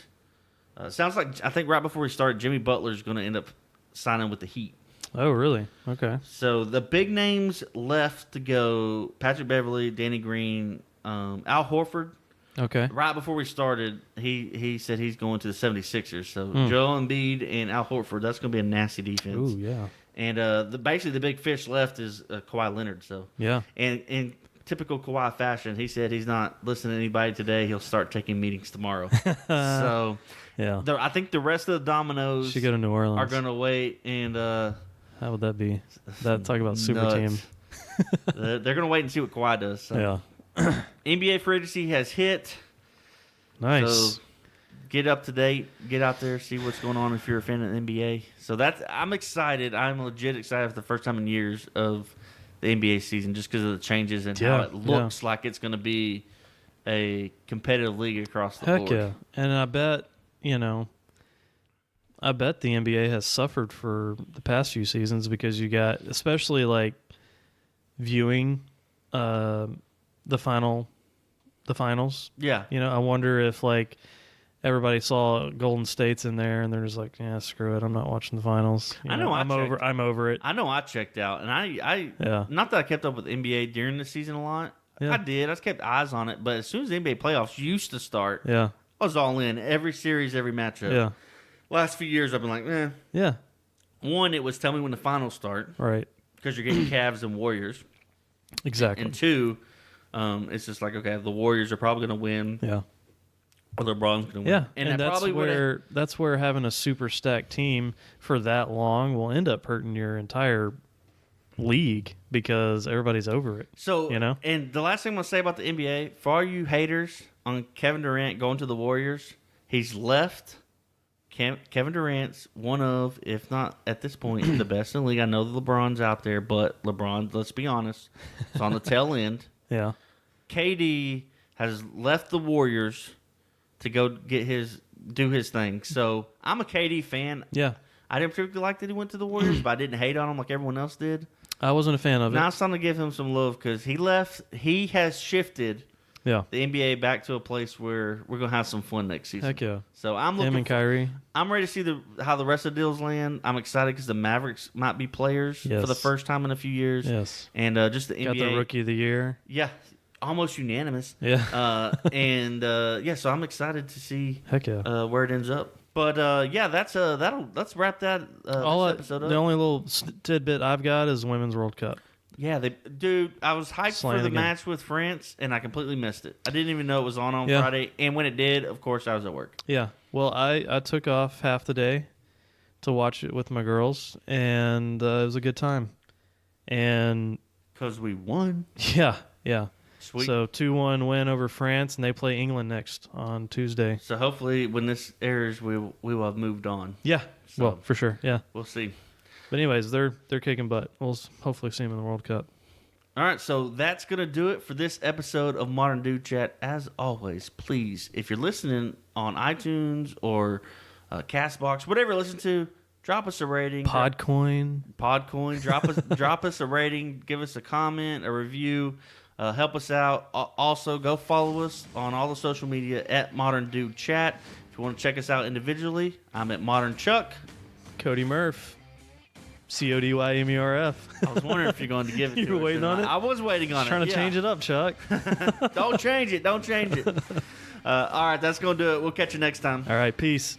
sounds like, I think right before we started, Jimmy Butler's going to end up signing with the Heat. Oh, really? Okay. So the big names left to go, Patrick Beverley, Danny Green, Al Horford. Okay. Right before we started, he said he's going to the 76ers. So Joel Embiid and Al Horford, that's going to be a nasty defense. Ooh, yeah. And basically the big fish left is Kawhi Leonard. So yeah. And in typical Kawhi fashion, he said he's not listening to anybody today. He'll start taking meetings tomorrow. So yeah, I think the rest of the dominoes should go to New Orleans. Are going to wait. And how would that be? That talk about super team. They're going to wait and see what Kawhi does. So. Yeah. NBA free agency has hit. Nice. So get up to date. Get out there. See what's going on if you're a fan of the NBA. So I'm excited. I'm legit excited for the first time in years of the NBA season just because of the changes and how it looks like it's going to be a competitive league across the board. Heck yeah. And I bet the NBA has suffered for the past few seasons because you got, especially like viewing the finals. Yeah. I wonder if like everybody saw Golden State's in there and they're just like, yeah, screw it, I'm not watching the finals. I'm over it. I know I checked out, and I not that I kept up with NBA during the season a lot. Yeah. I did. I just kept eyes on it, but as soon as the NBA playoffs used to start, I was all in every series, every matchup. Yeah. Last few years, I've been like, Yeah. One, it was tell me when the finals start, right? Because you're getting Cavs and Warriors. Exactly. And two, it's just like, okay, the Warriors are probably going to win. Yeah. Or LeBron's going to win. Yeah, and that's where having a super stacked team for that long will end up hurting your entire league because everybody's over it. So, and the last thing I'm going to say about the NBA, for all you haters on Kevin Durant going to the Warriors, he's left. Kevin Durant's one of, if not at this point, the best in the league. I know that LeBron's out there, but LeBron, let's be honest, is on the tail end. Yeah. KD has left the Warriors to go do his thing. So I'm a KD fan. Yeah. I didn't particularly like that he went to the Warriors, but I didn't hate on him like everyone else did. I wasn't a fan of it. Now it's time to give him some love because he left. He has shifted the NBA back to a place where we're going to have some fun next season. Heck yeah. So I'm looking him and Kyrie. I'm ready to see how the rest of the deals land. I'm excited because the Mavericks might be players for the first time in a few years. Yes. And just the NBA. Got the Rookie of the Year. Yeah. Almost unanimous. Yeah. So I'm excited to see Heck yeah. where it ends up. But let's wrap that episode up. The only little tidbit I've got is Women's World Cup. Yeah, dude, I was hyped Slaying for the again. match with France, and I completely missed it. I didn't even know it was on Yeah. Friday, and when it did, of course, I was at work. Yeah. Well, I took off half the day to watch it with my girls, and it was a good time. And Because we won. yeah, yeah. Sweet. So 2-1 win over France, and they play England next on Tuesday. So hopefully, when this airs, we will have moved on. Yeah. So- Well, for sure. Yeah. We'll see. But anyways, they're kicking butt. We'll hopefully see them in the World Cup. All right, so that's going to do it for this episode of Modern Dude Chat. As always, please, if you're listening on iTunes or Castbox, whatever you listen to, drop us a rating. Podcoin. Podcoin. Drop us a rating. Give us a comment, a review. Help us out. Also, go follow us on all the social media at Modern Dude Chat. If you want to check us out individually, I'm at Modern Chuck. Cody Murph. CODYMERF. I was wondering if you're going to give it to You were us, waiting and on it? I was waiting on it. Trying to yeah. change it up, Chuck. Don't change it. Don't change it. All right, that's going to do it. We'll catch you next time. All right, peace.